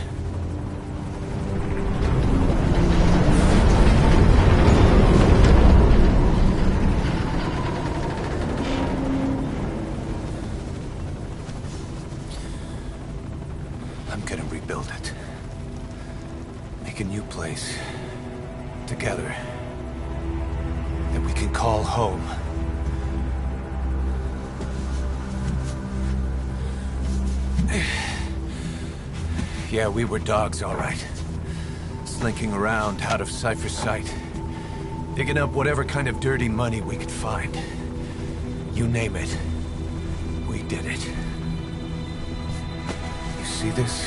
I'm gonna rebuild it. Make a new place. Together. That we can call home. Yeah, we were dogs, all right. Slinking around out of Cypher's sight. Digging up whatever kind of dirty money we could find. You name it. We did it. You see this?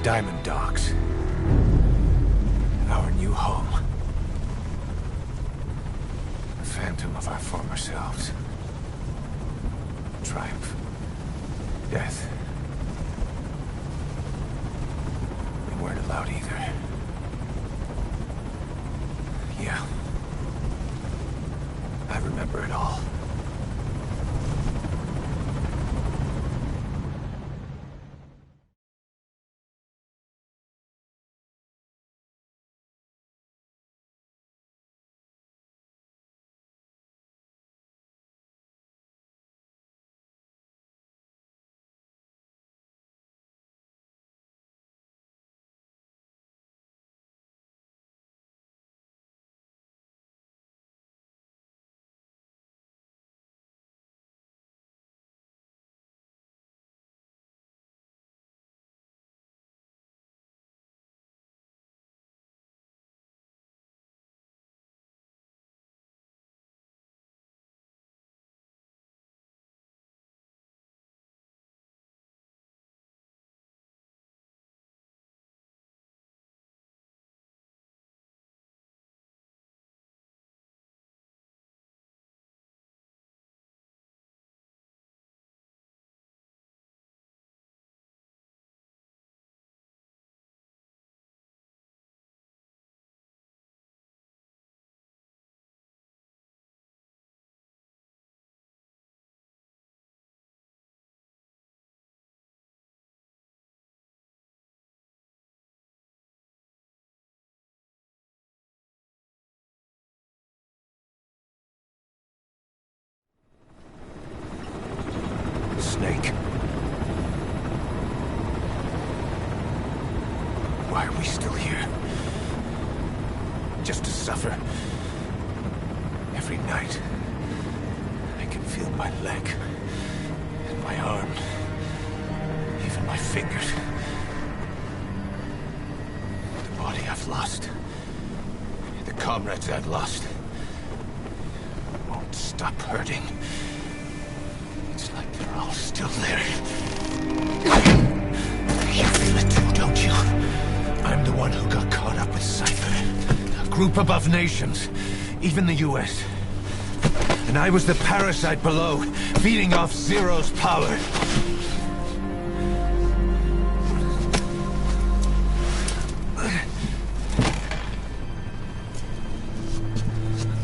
Diamond Dogs. Our new home. A phantom of our former selves. Triumph. Death. We weren't allowed either. Yeah. I remember it all. Snake. Why are we still here? Just to suffer? Every night, I can feel my leg, and my arm, even my fingers. The body I've lost, the comrades I've lost, won't stop hurting. It's like they're all still there. You feel it too, don't you? I'm the one who got caught up with Cypher. A group above nations. Even the US. And I was the parasite below, feeding off Zero's power.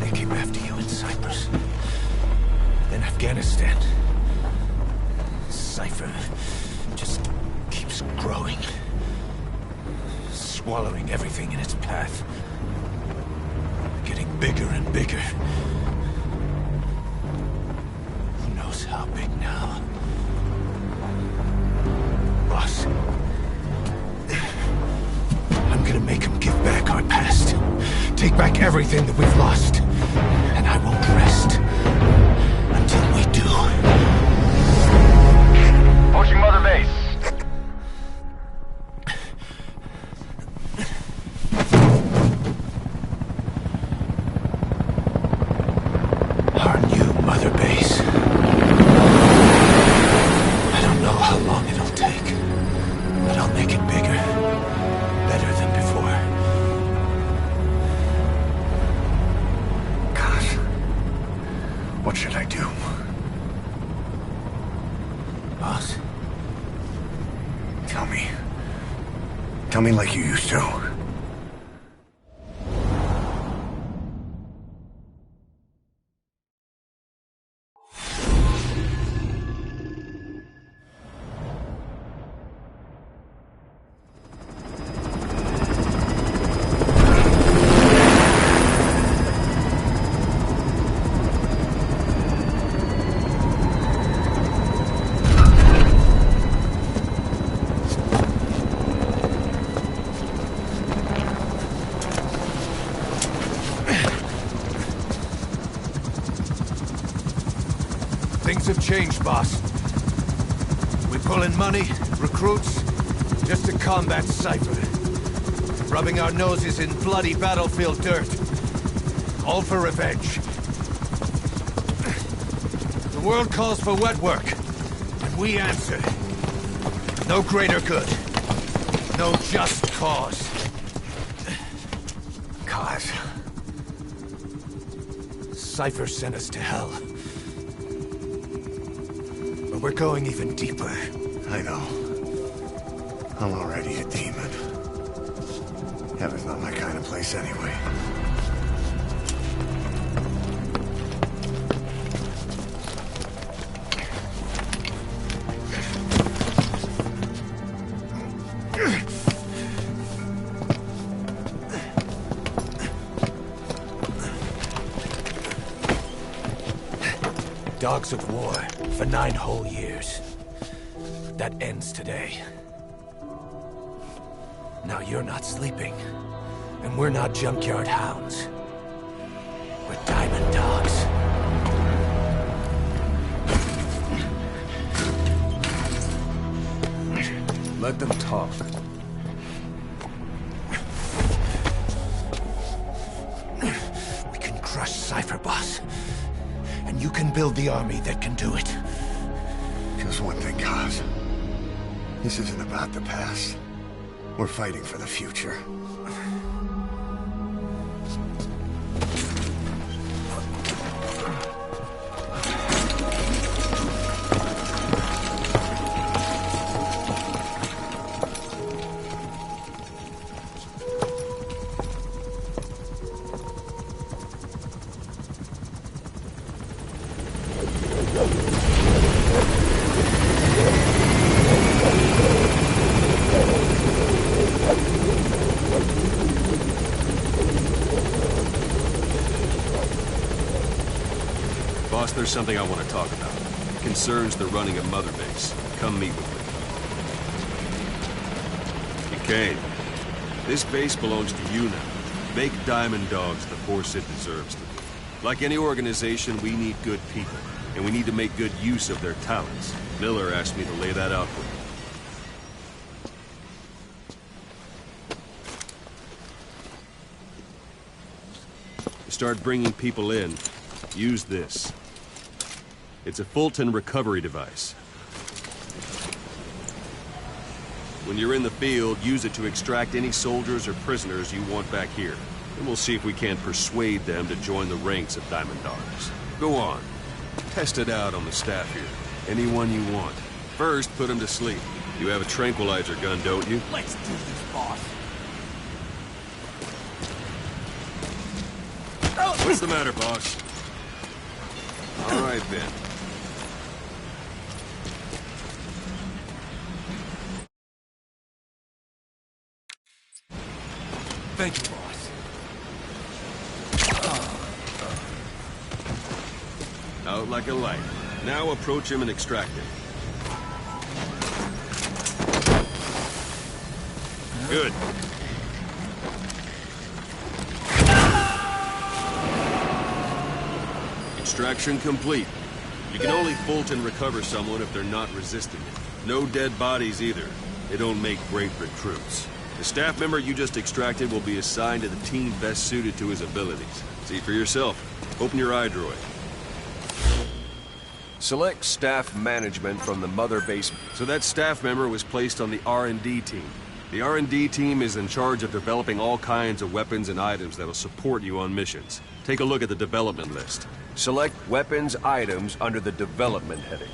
They came after you in Cyprus. Then Afghanistan. Cypher just keeps growing. Swallowing everything in its path. Getting bigger and bigger. Who knows how big now? Boss. I'm gonna make him give back our past. Take back everything that we've lost. And I won't rest until we do. Approaching Mother Base. Our new Mother Base. I don't know how long it'll take, but I'll make it bigger. Better than before. God. What should I do? Boss? Tell me. Tell me like you used to. Things have changed, boss. We pull in money, recruits, just to combat Cypher. Rubbing our noses in bloody battlefield dirt. All for revenge. The world calls for wet work, and we answer. No greater good. No just cause. Cause. Cypher sent us to hell. We're going even deeper. I know. I'm already a demon. Heaven's not my kind of place anyway. Dogs of war for 9 whole years. That ends today. Now you're not sleeping, and we're not junkyard hounds. We're diamond dogs. Let them talk. We can crush Cypher, boss. And you can build the army that can do it. Just one thing, Kaz. This isn't about the past. We're fighting for the future. Boss, there's something I want to talk about. It concerns the running of Mother Base. Come meet with me. You came. This base belongs to you now. Make Diamond Dogs the force it deserves to be. Like any organization, we need good people, and we need to make good use of their talents. Miller asked me to lay that out for you. To start bringing people in, use this. It's a Fulton recovery device. When you're in the field, use it to extract any soldiers or prisoners you want back here. And we'll see if we can't persuade them to join the ranks of Diamond Dogs. Go on. Test it out on the staff here. Anyone you want. First, put them to sleep. You have a tranquilizer gun, don't you? Let's do this, boss. What's the matter, boss? All right, then. Thank you, boss. Out like a light. Now approach him and extract him. Good. Extraction complete. You can only Fulton recover someone if they're not resisting it. No dead bodies either. They don't make great recruits. The staff member you just extracted will be assigned to the team best suited to his abilities. See for yourself. Open your eye droid. Select staff management from the mother base. So that staff member was placed on the R&D team. The R&D team is in charge of developing all kinds of weapons and items that'll support you on missions. Take a look at the development list. Select weapons items under the development heading.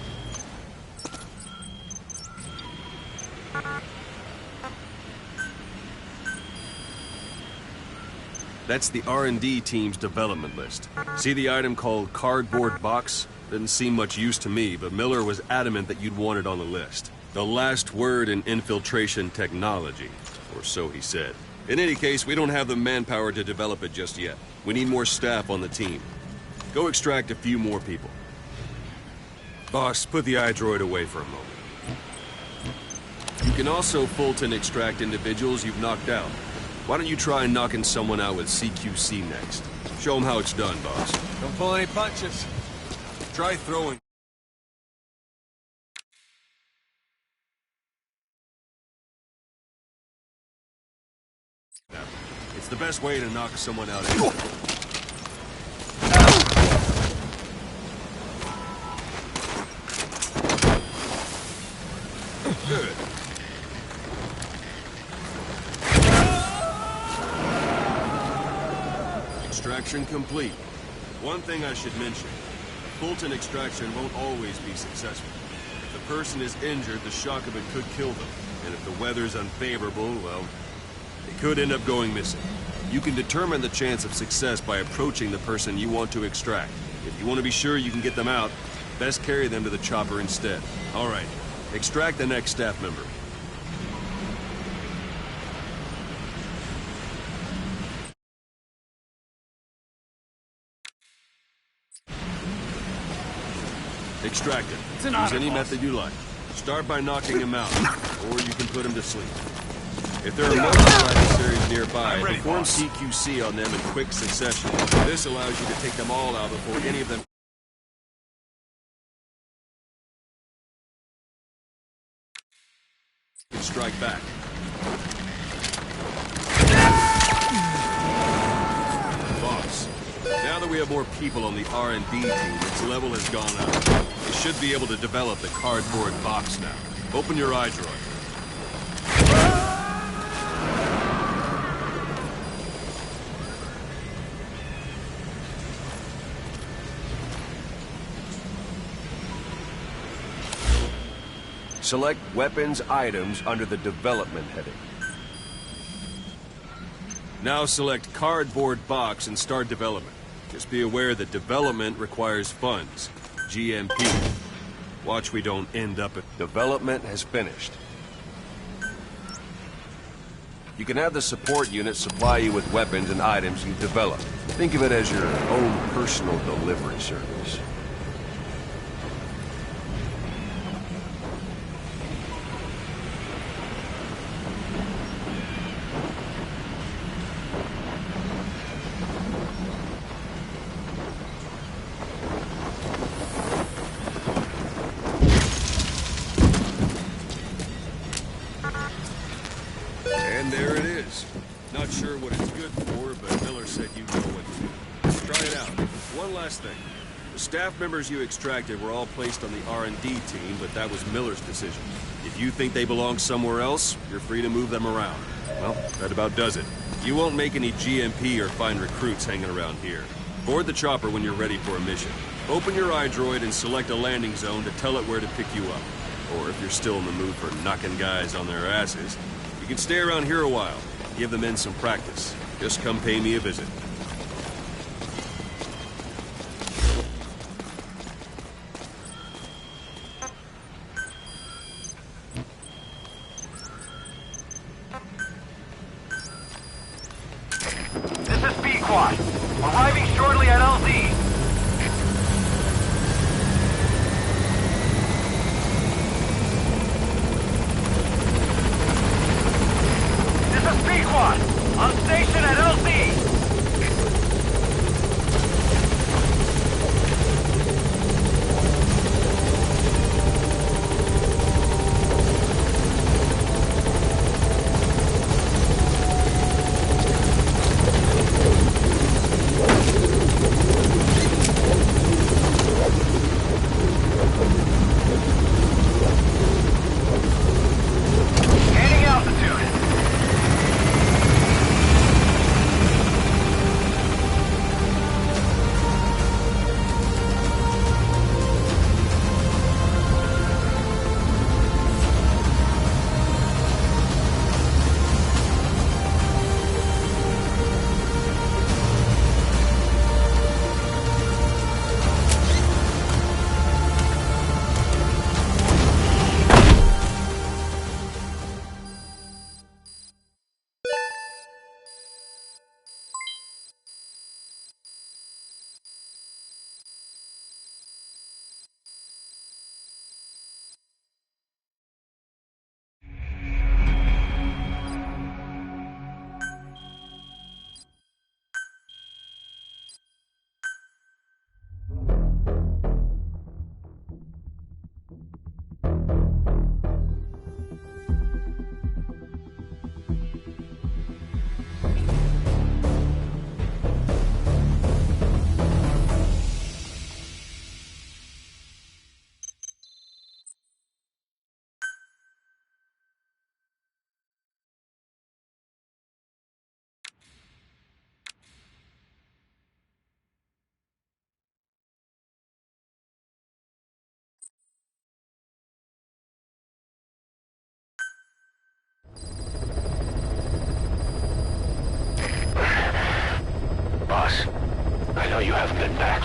That's the R&D team's development list. See the item called cardboard box? Didn't seem much use to me, but Miller was adamant that you'd want it on the list. The last word in infiltration technology, or so he said. In any case, we don't have the manpower to develop it just yet. We need more staff on the team. Go extract a few more people. Boss, put the iDroid away for a moment. You can also Fulton extract individuals you've knocked out. Why don't you try knocking someone out with CQC next? Show them how it's done, boss. Don't pull any punches. Try throwing... It's the best way to knock someone out. Good. Extraction complete. One thing I should mention. Fulton extraction won't always be successful. If the person is injured, the shock of it could kill them. And if the weather's unfavorable, well, they could end up going missing. You can determine the chance of success by approaching the person you want to extract. If you want to be sure you can get them out, best carry them to the chopper instead. All right, extract the next staff member. Extract it. Use any method you like. Start by knocking him out, or you can put him to sleep. If there are multiple adversaries nearby, perform CQC on them in quick succession. This allows you to take them all out before any of them... can strike back. Boss, now that we have more people on the R&D team, its level has gone up. You should be able to develop the cardboard box now. Open your iDroid. Select Weapons Items under the Development heading. Now select Cardboard Box and start development. Just be aware that development requires funds. GMP. Watch we don't end up at... Development has finished. You can have the support unit supply you with weapons and items you've developed. Think of it as your own personal delivery service. And there it is. Not sure what it's good for, but Miller said you know what to do. Let's try it out. One last thing. The staff members you extracted were all placed on the R&D team, but that was Miller's decision. If you think they belong somewhere else, you're free to move them around. Well, that about does it. You won't make any GMP or find recruits hanging around here. Board the chopper when you're ready for a mission. Open your iDroid and select a landing zone to tell it where to pick you up. Or if you're still in the mood for knocking guys on their asses, you can stay around here a while. Give the men some practice. Just come pay me a visit. This is B-Quad. Arriving shortly at LZ. This is B-Quad. On station at LZ.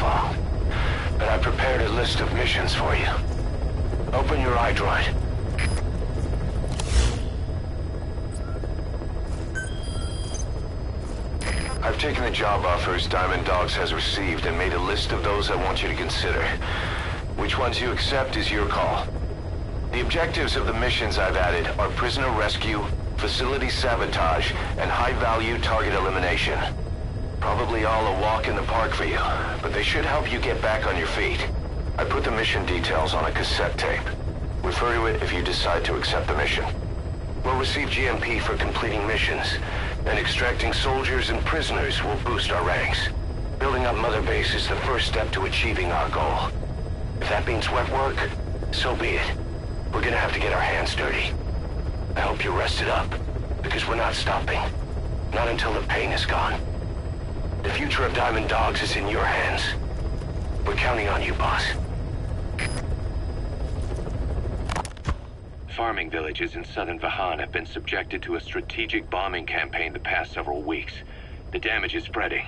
long. But I prepared a list of missions for you. Open your iDroid. I've taken the job offers Diamond Dogs has received and made a list of those I want you to consider. Which ones you accept is your call. The objectives of the missions I've added are prisoner rescue, facility sabotage, and high-value target elimination. Probably all a walk in the park for you, but they should help you get back on your feet. I put the mission details on a cassette tape. Refer to it if you decide to accept the mission. We'll receive GMP for completing missions, and extracting soldiers and prisoners will boost our ranks. Building up Mother Base is the first step to achieving our goal. If that means wet work, so be it. We're gonna have to get our hands dirty. I hope you're rested up, because we're not stopping. Not until the pain is gone. The future of Diamond Dogs is in your hands. We're counting on you, boss. Farming villages in southern Vahan have been subjected to a strategic bombing campaign the past several weeks. The damage is spreading.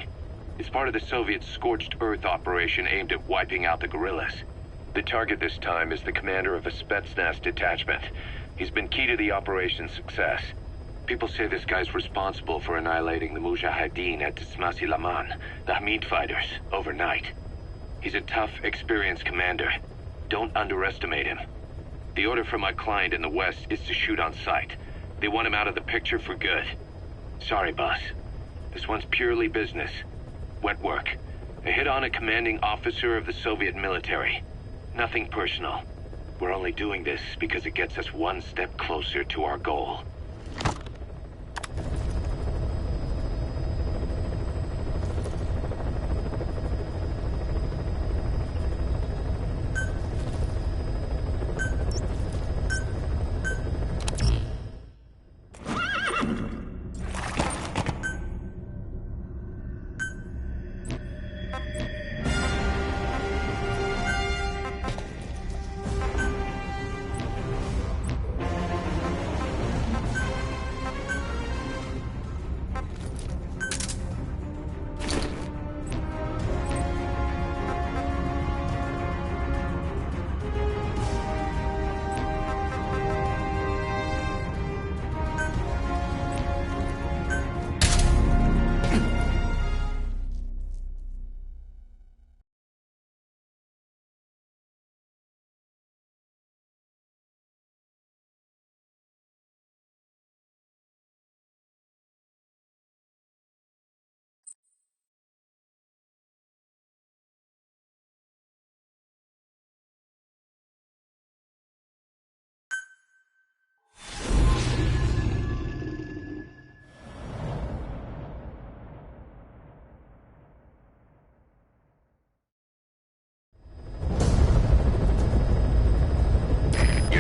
It's part of the Soviet Scorched Earth operation aimed at wiping out the guerrillas. The target this time is the commander of a Spetsnaz detachment. He's been key to the operation's success. People say this guy's responsible for annihilating the Mujahideen at Tismasi Laman, the Hamid fighters, overnight. He's a tough, experienced commander. Don't underestimate him. The order from my client in the west is to shoot on sight. They want him out of the picture for good. Sorry, boss. This one's purely business. Wet work. A hit on a commanding officer of the Soviet military. Nothing personal. We're only doing this because it gets us one step closer to our goal.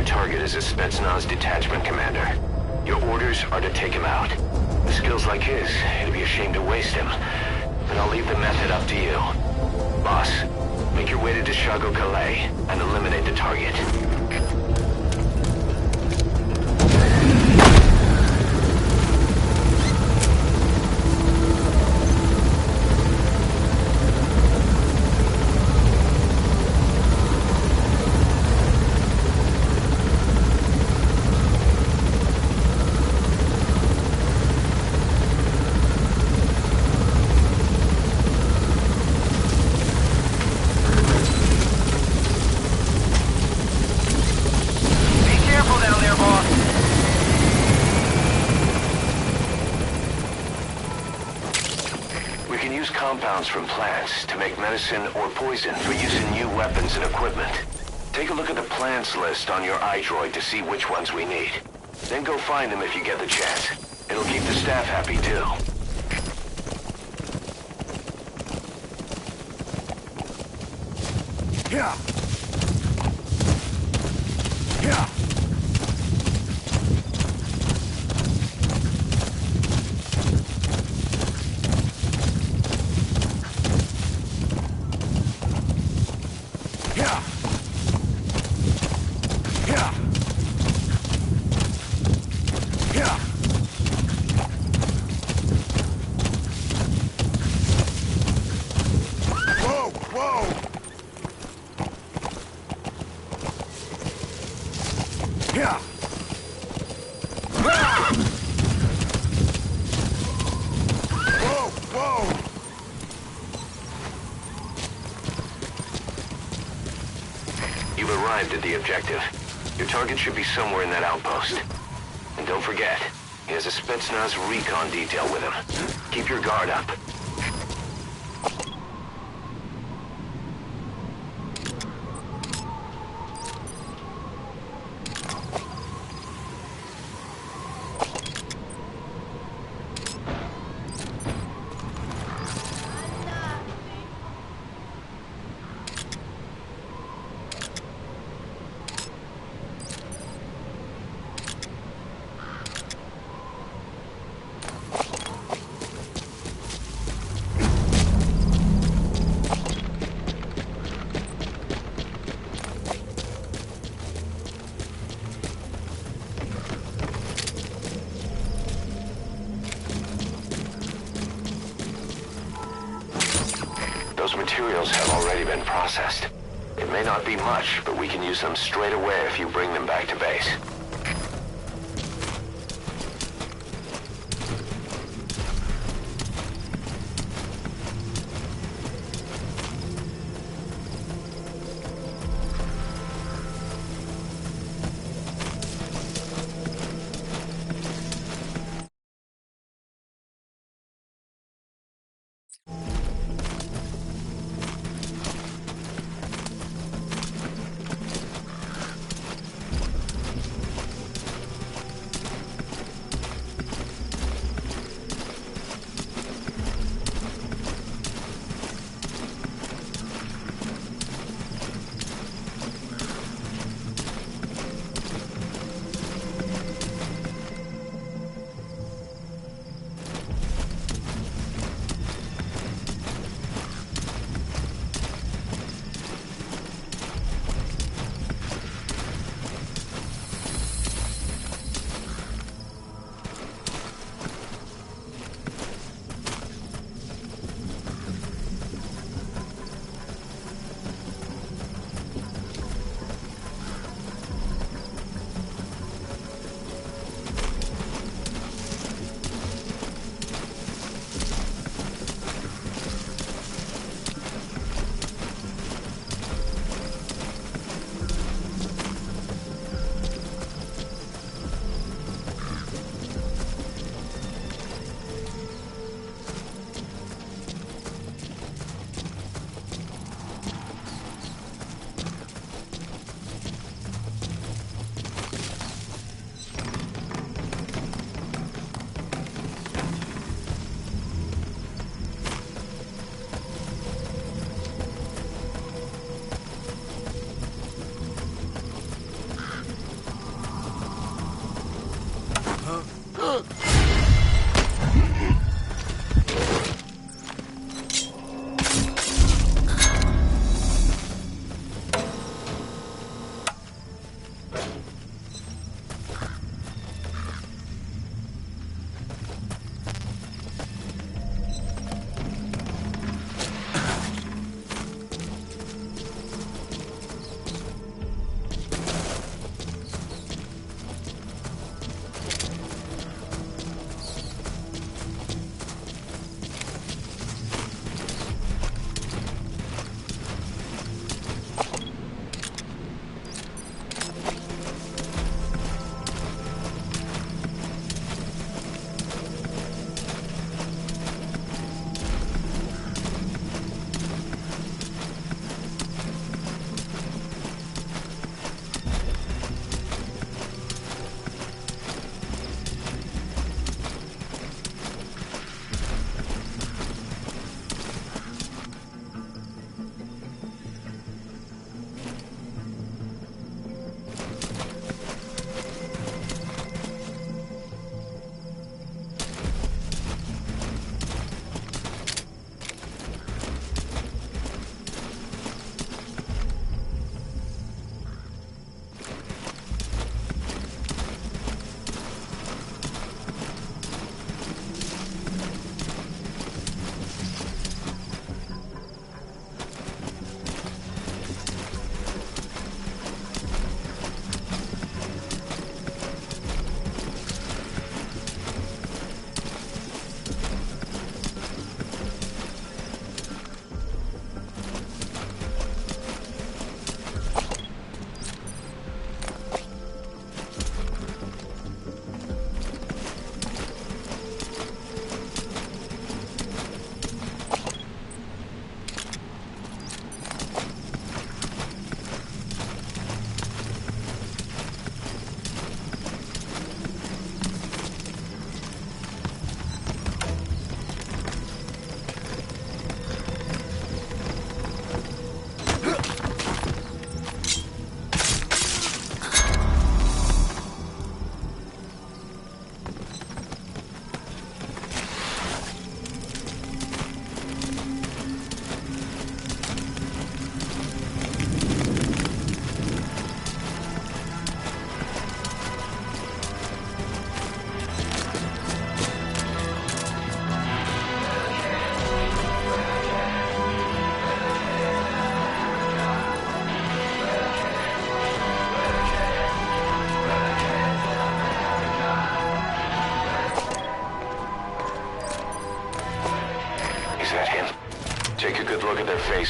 Target is a Spetsnaz detachment commander. Your orders are to take him out. With skills like his, it'd be a shame to waste him. But I'll leave the method up to you. Boss, make your way to Deshago Calais and eliminate the target. Compounds from plants to make medicine or poison for use in new weapons and equipment. Take a look at the plants list on your iDroid to see which ones we need. Then go find them if you get the chance. It'll keep the staff happy too. Yeah. Yeah. Whoa! Whoa, whoa! You've arrived at the objective. Your target should be somewhere in that outpost. And don't forget, he has a Spetsnaz recon detail with him. Keep your guard up. Those materials have already been processed. It may not be much, but we can use them straight away if you bring them back to base.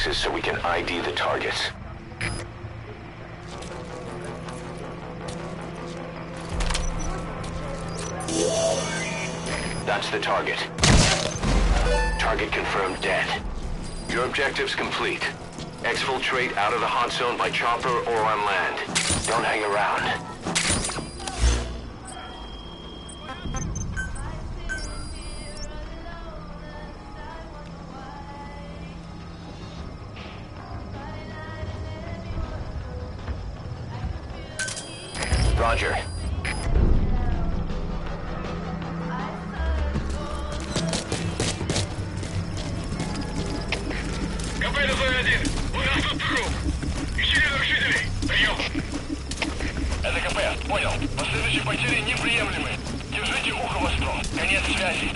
boxes so we can ID the targets. That's the target. Target confirmed dead. Your objective's complete. Exfiltrate out of the hot zone by chopper or on land. Don't hang around. Roger. КП-1, у нас тут труп. Ищи нарушителей. Прием. Это КП, понял. Последующие потери неприемлемы. Держите ухо востро. Конец связи.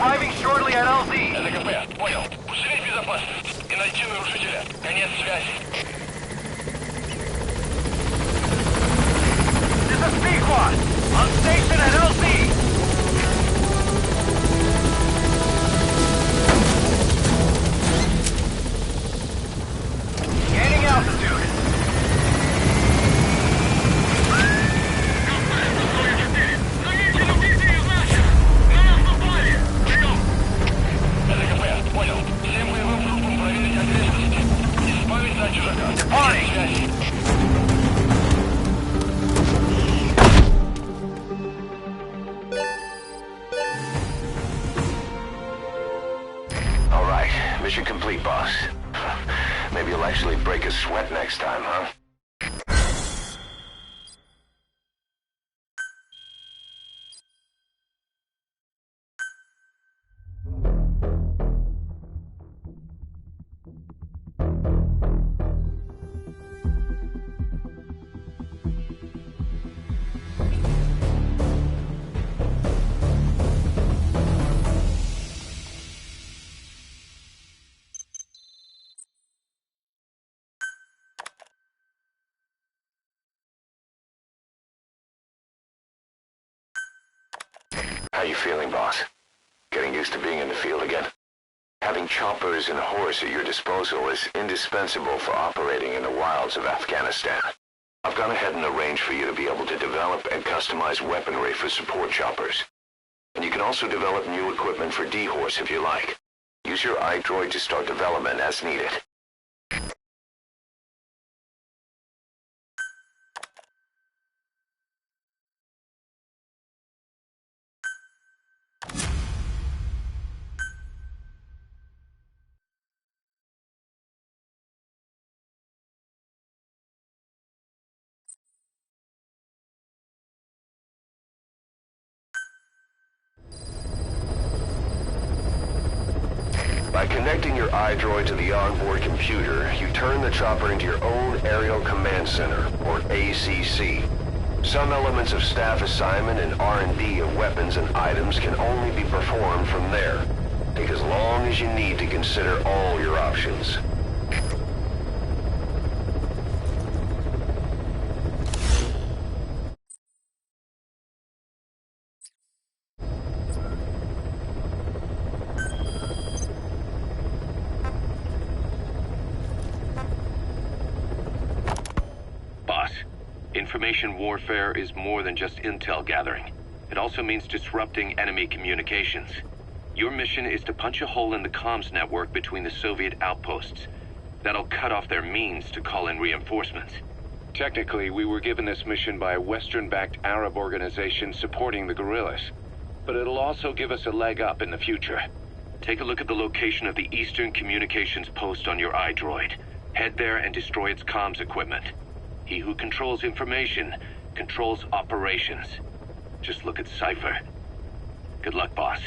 Arriving shortly at LZ. Это КП, понял. Усилить безопасность и найти нарушителя. Конец связи. This is P-Quad. On station at LZ. Gaining altitude. Понял. Всем боевым группам проверить окрестности. Избавить от чужака. All right. Mission complete, boss. Maybe you'll actually break a sweat next time, huh? How you feeling, boss? Getting used to being in the field again? Having choppers and horse at your disposal is indispensable for operating in the wilds of Afghanistan. I've gone ahead and arranged for you to be able to develop and customize weaponry for support choppers. And you can also develop new equipment for D-Horse if you like. Use your iDroid to start development as needed. By connecting your iDroid to the onboard computer, you turn the chopper into your own Aerial Command Center, or ACC. Some elements of staff assignment and R&D of weapons and items can only be performed from there. Take as long as you need to consider all your options. Information warfare is more than just intel gathering. It also means disrupting enemy communications. Your mission is to punch a hole in the comms network between the Soviet outposts. That'll cut off their means to call in reinforcements. Technically, we were given this mission by a Western-backed Arab organization supporting the guerrillas. But it'll also give us a leg up in the future. Take a look at the location of the Eastern Communications Post on your iDroid. Head there and destroy its comms equipment. He who controls information controls operations. Just look at Cypher. Good luck, boss.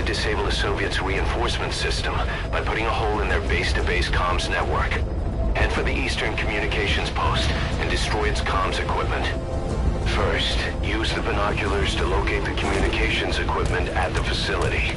Disable the Soviets' reinforcement system by putting a hole in their base-to-base comms network. Head for the Eastern Communications Post and destroy its comms equipment. First, use the binoculars to locate the communications equipment at the facility.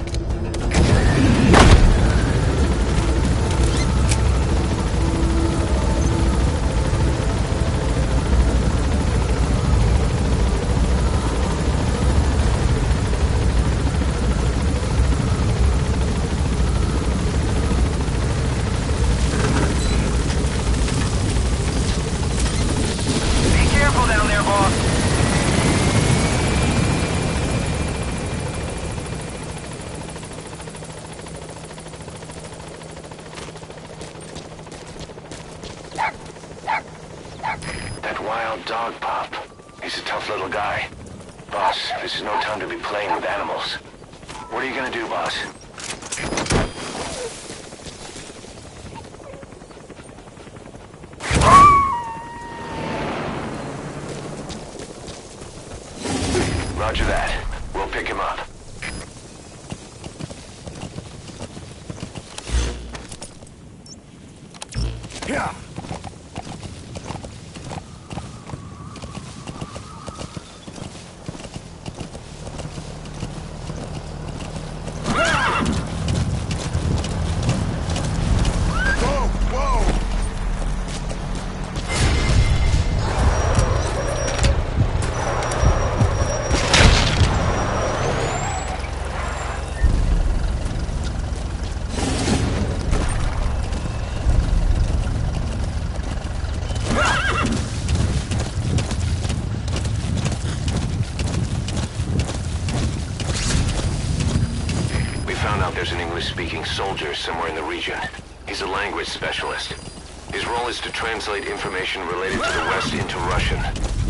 That wild dog pup. He's a tough little guy. Boss, this is no time to be playing with animals. What are you gonna do, boss? Roger that. We'll pick him up. Yeah. There's an English-speaking soldier somewhere in the region. He's a language specialist. His role is to translate information related to the West into Russian.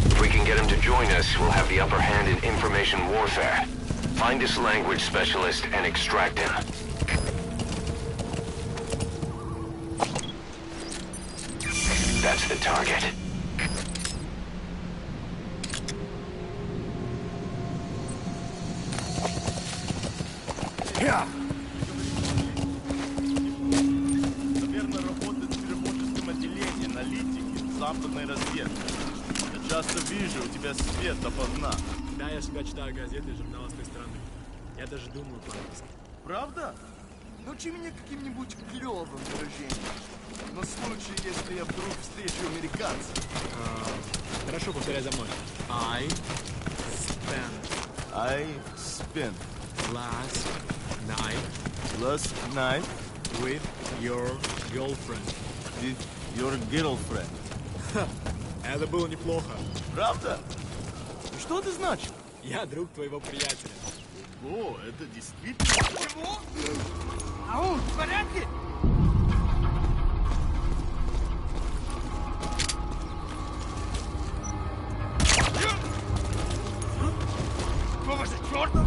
If we can get him to join us, we'll have the upper hand in information warfare. Find this language specialist and extract him. That's the target. Yeah. Западной разведки. Я часто вижу, у тебя свет допоздна. Да, я всегда читаю газеты и журналы с той стороны. Я даже думаю по-английски. Правда? Научи меня каким-нибудь клевым выражением. На случай, если я вдруг встречу американца. Хорошо, повторяй за мной. I spent last night with your girlfriend. With your girlfriend. Ха, это было неплохо. Правда? Что это значит? Я друг твоего приятеля. О, это действительно... Чего? Ау, в порядке? Какого же черта?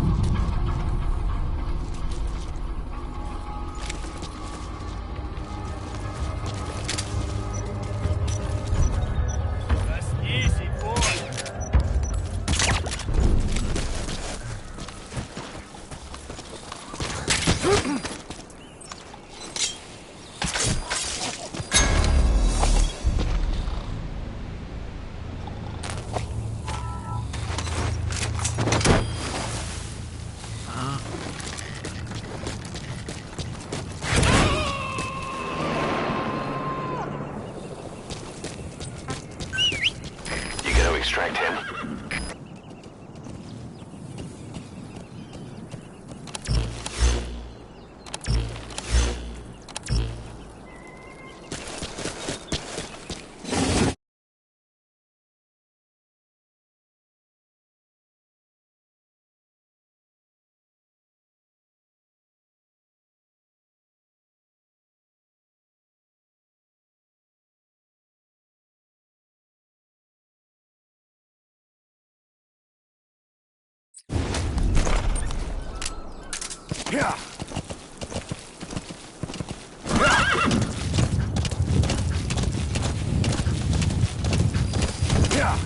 Yeah. Yeah.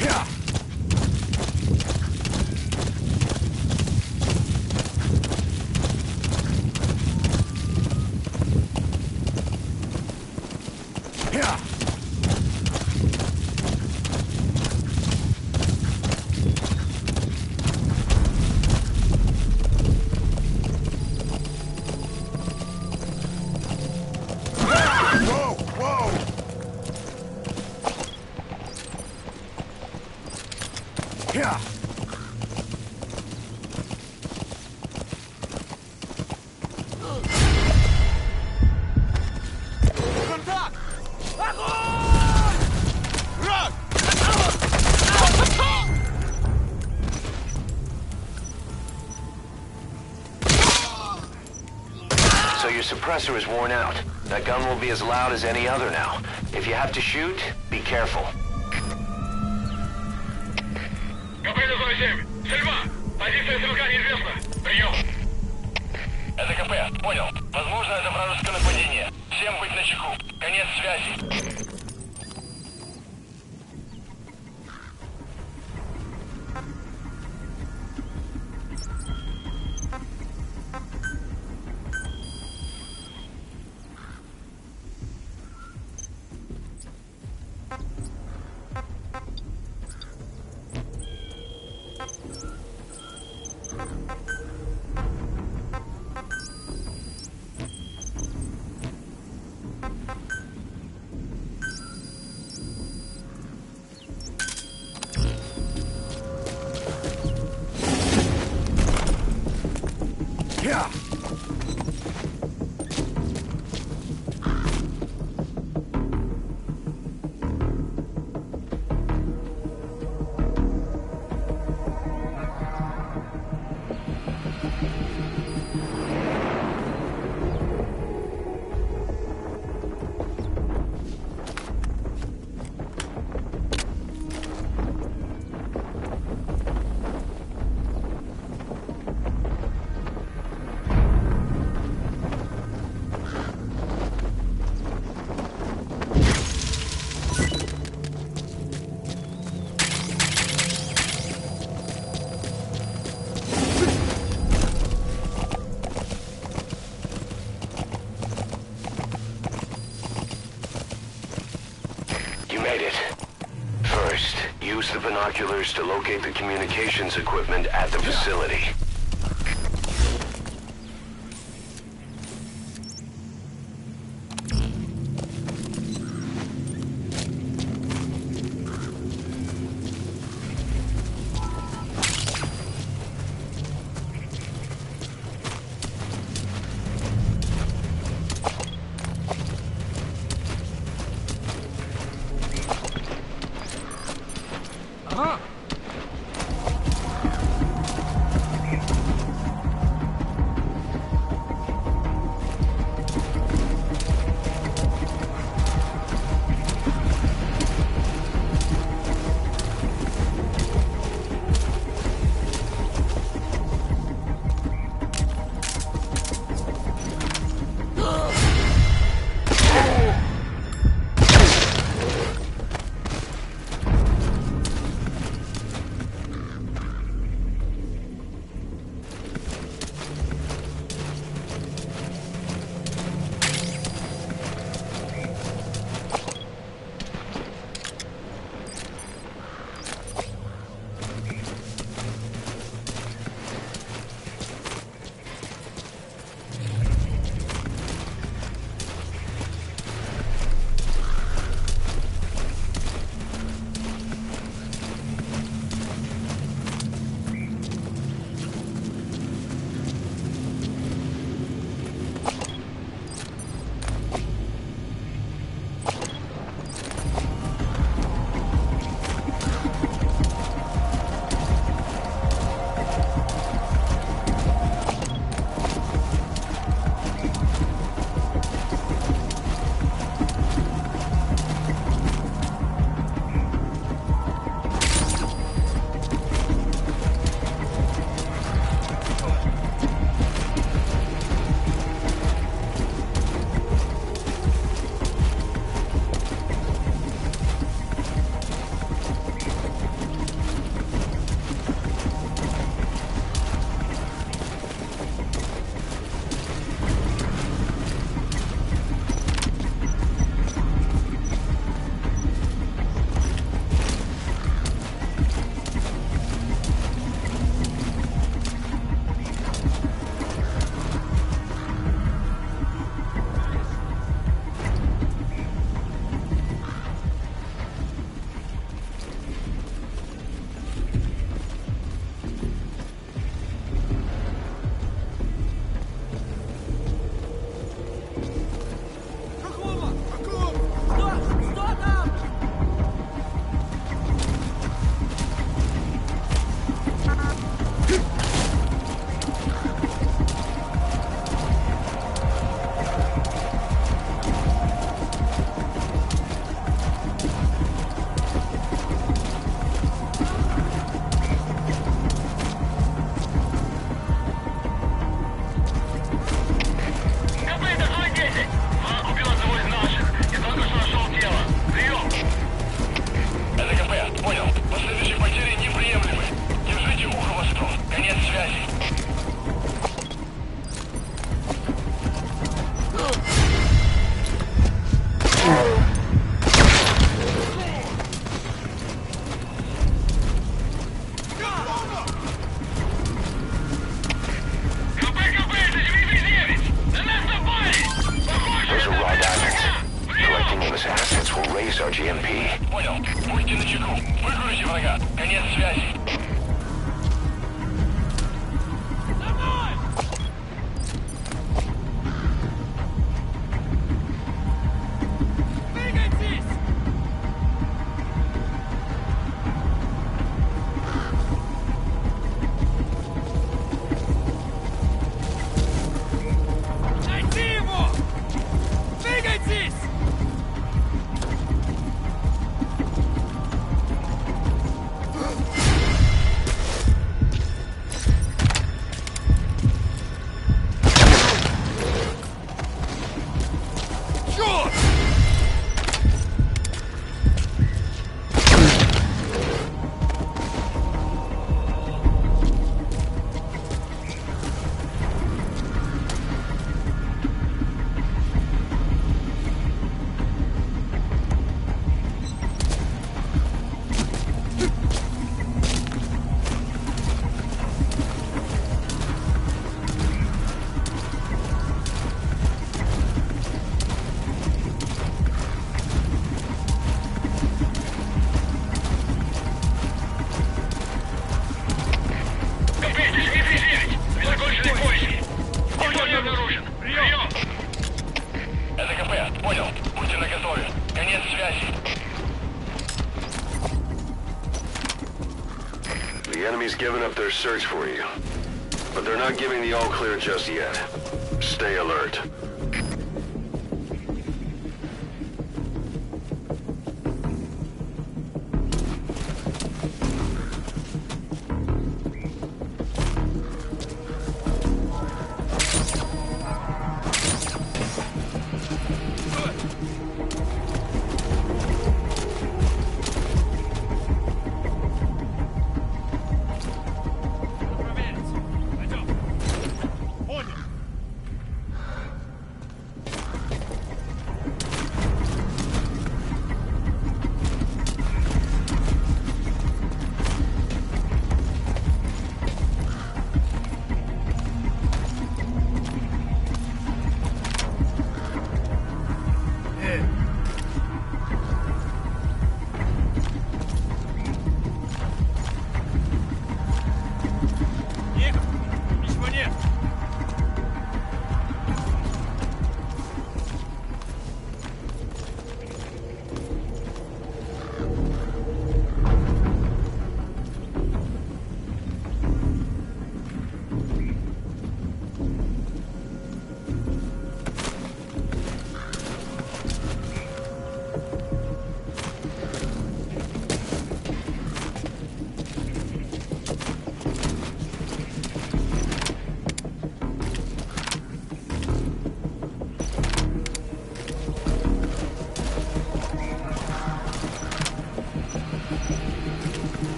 Yeah. Yeah. Whoa! Whoa! Yeah. Контакт! Огонь! Враг! So your suppressor is worn out. That gun will be as loud as any other now. If you have to shoot, be careful. КП-07. Стрельба! Позиция СМК неизвестна. Прием. Это КП. Понял. Возможно, это вражеское нападение. Всем быть начеку. Конец связи. Yeah. You made it. First, use the binoculars to locate the communications equipment at the facility. us assets will raise our GMP. Понял. Будьте начеку. Выгрузите врага. Конец связи. The enemy's given up their search for you, but they're not giving the all-clear just yet. Stay alert.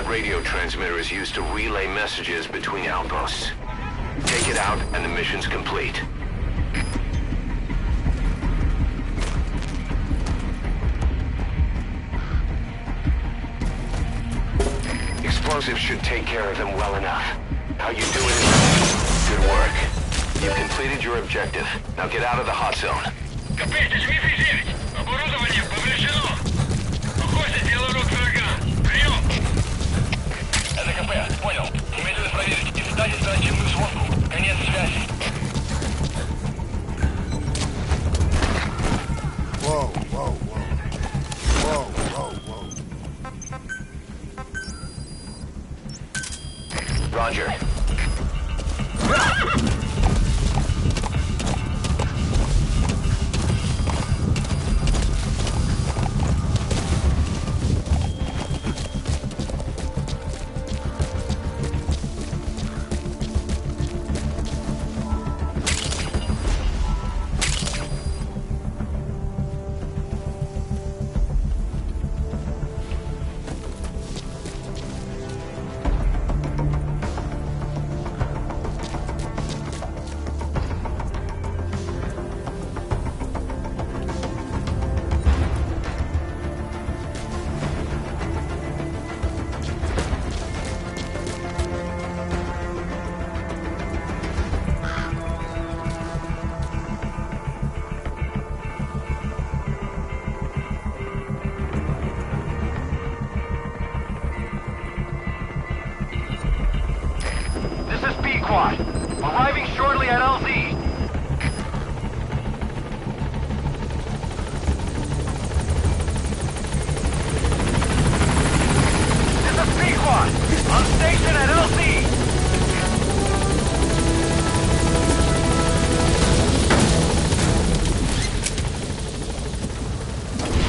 Radio transmitter is used to relay messages between outposts. Take it out and the mission's complete. explosives should take care of them well enough. How you do it is good work. You've completed your objective. Now get out of the hot zone. КП, Дмитрий 9. Оборудование повреждено. Похоже, дело рук врага. Прием! Это КП, понял. Немедленно проверить и встать оперативную сводку. Конец связи. Whoa, whoa, whoa. Whoa, whoa, whoa. Roger. Squad. Arriving shortly at LZ. This is P Squad. On station at LZ.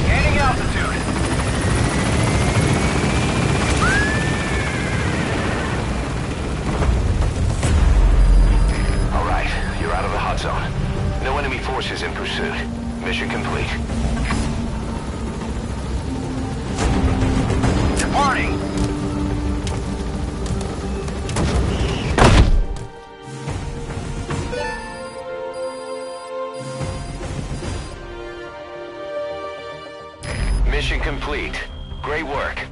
Gaining altitude. You're out of the hot zone. No enemy forces in pursuit. Mission complete. Departing! Mission complete. Great work.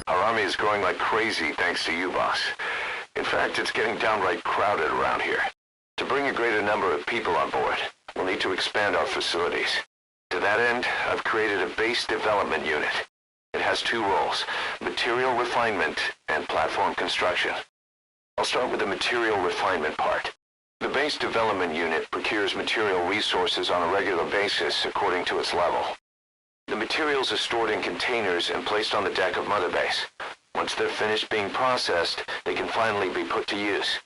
Our army is growing like crazy thanks to you, boss. In fact, it's getting downright crowded around here. To bring a greater number of people on board, we'll need to expand our facilities. To that end, I've created a base development unit. It has two roles, material refinement and platform construction. I'll start with the material refinement part. The base development unit procures material resources on a regular basis according to its level. The materials are stored in containers and placed on the deck of Mother Base. Once they're finished being processed, they can finally be put to use.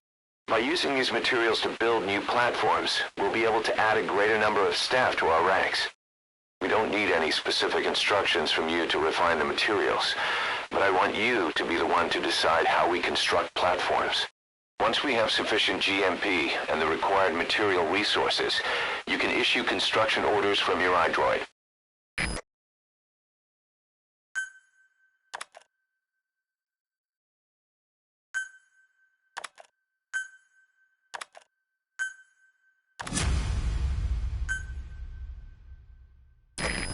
By using these materials to build new platforms, we'll be able to add a greater number of staff to our ranks. We don't need any specific instructions from you to refine the materials, but I want you to be the one to decide how we construct platforms. Once we have sufficient GMP and the required material resources, you can issue construction orders from your iDroid.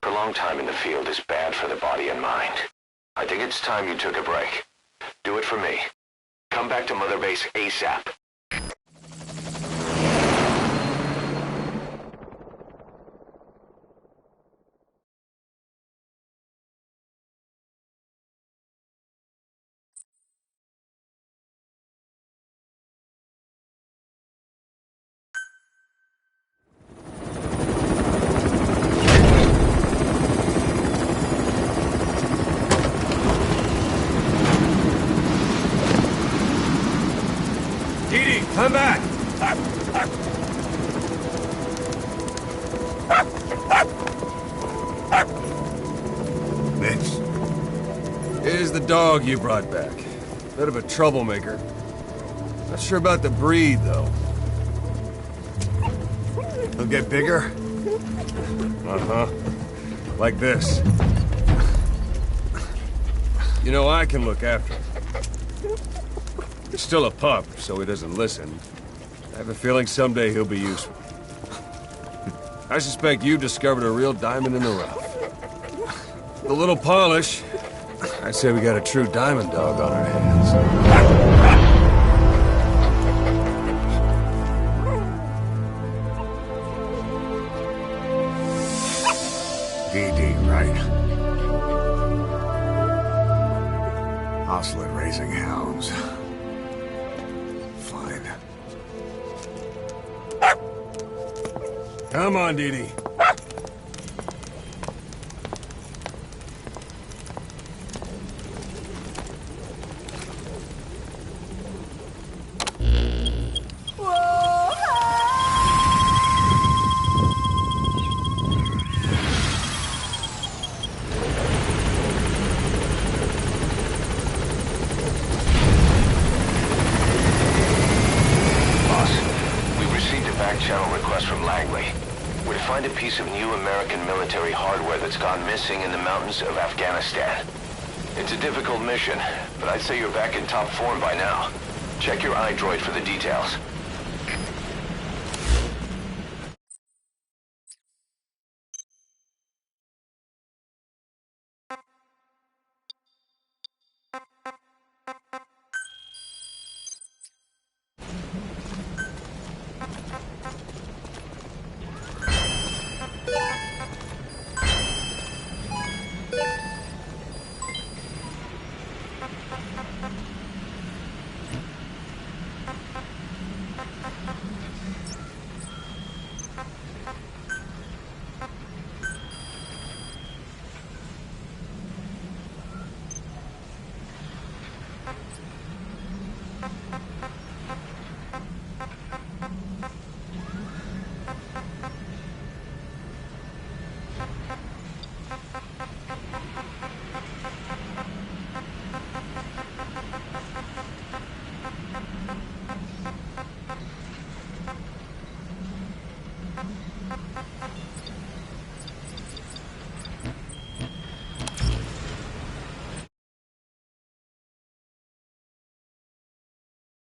Prolonged time in the field is bad for the body and mind. I think it's time you took a break. Do it for me. Come back to Mother Base ASAP. Come back! dog you brought back. Bit of a troublemaker. Not sure about the breed, though. He'll get bigger? Uh-huh. Like this. You know, I can look after him. He's still a pup, so he doesn't listen. I have a feeling someday he'll be useful. I suspect you discovered a real diamond in the rough. With a little polish, I'd say we got a true diamond dog on our hands. DD, right? Hostile at raising hounds. Fine. Come on, Dee Dee. In the mountains of Afghanistan. It's a difficult mission, but I'd say you're back in top form by now. Check your iDroid for the details.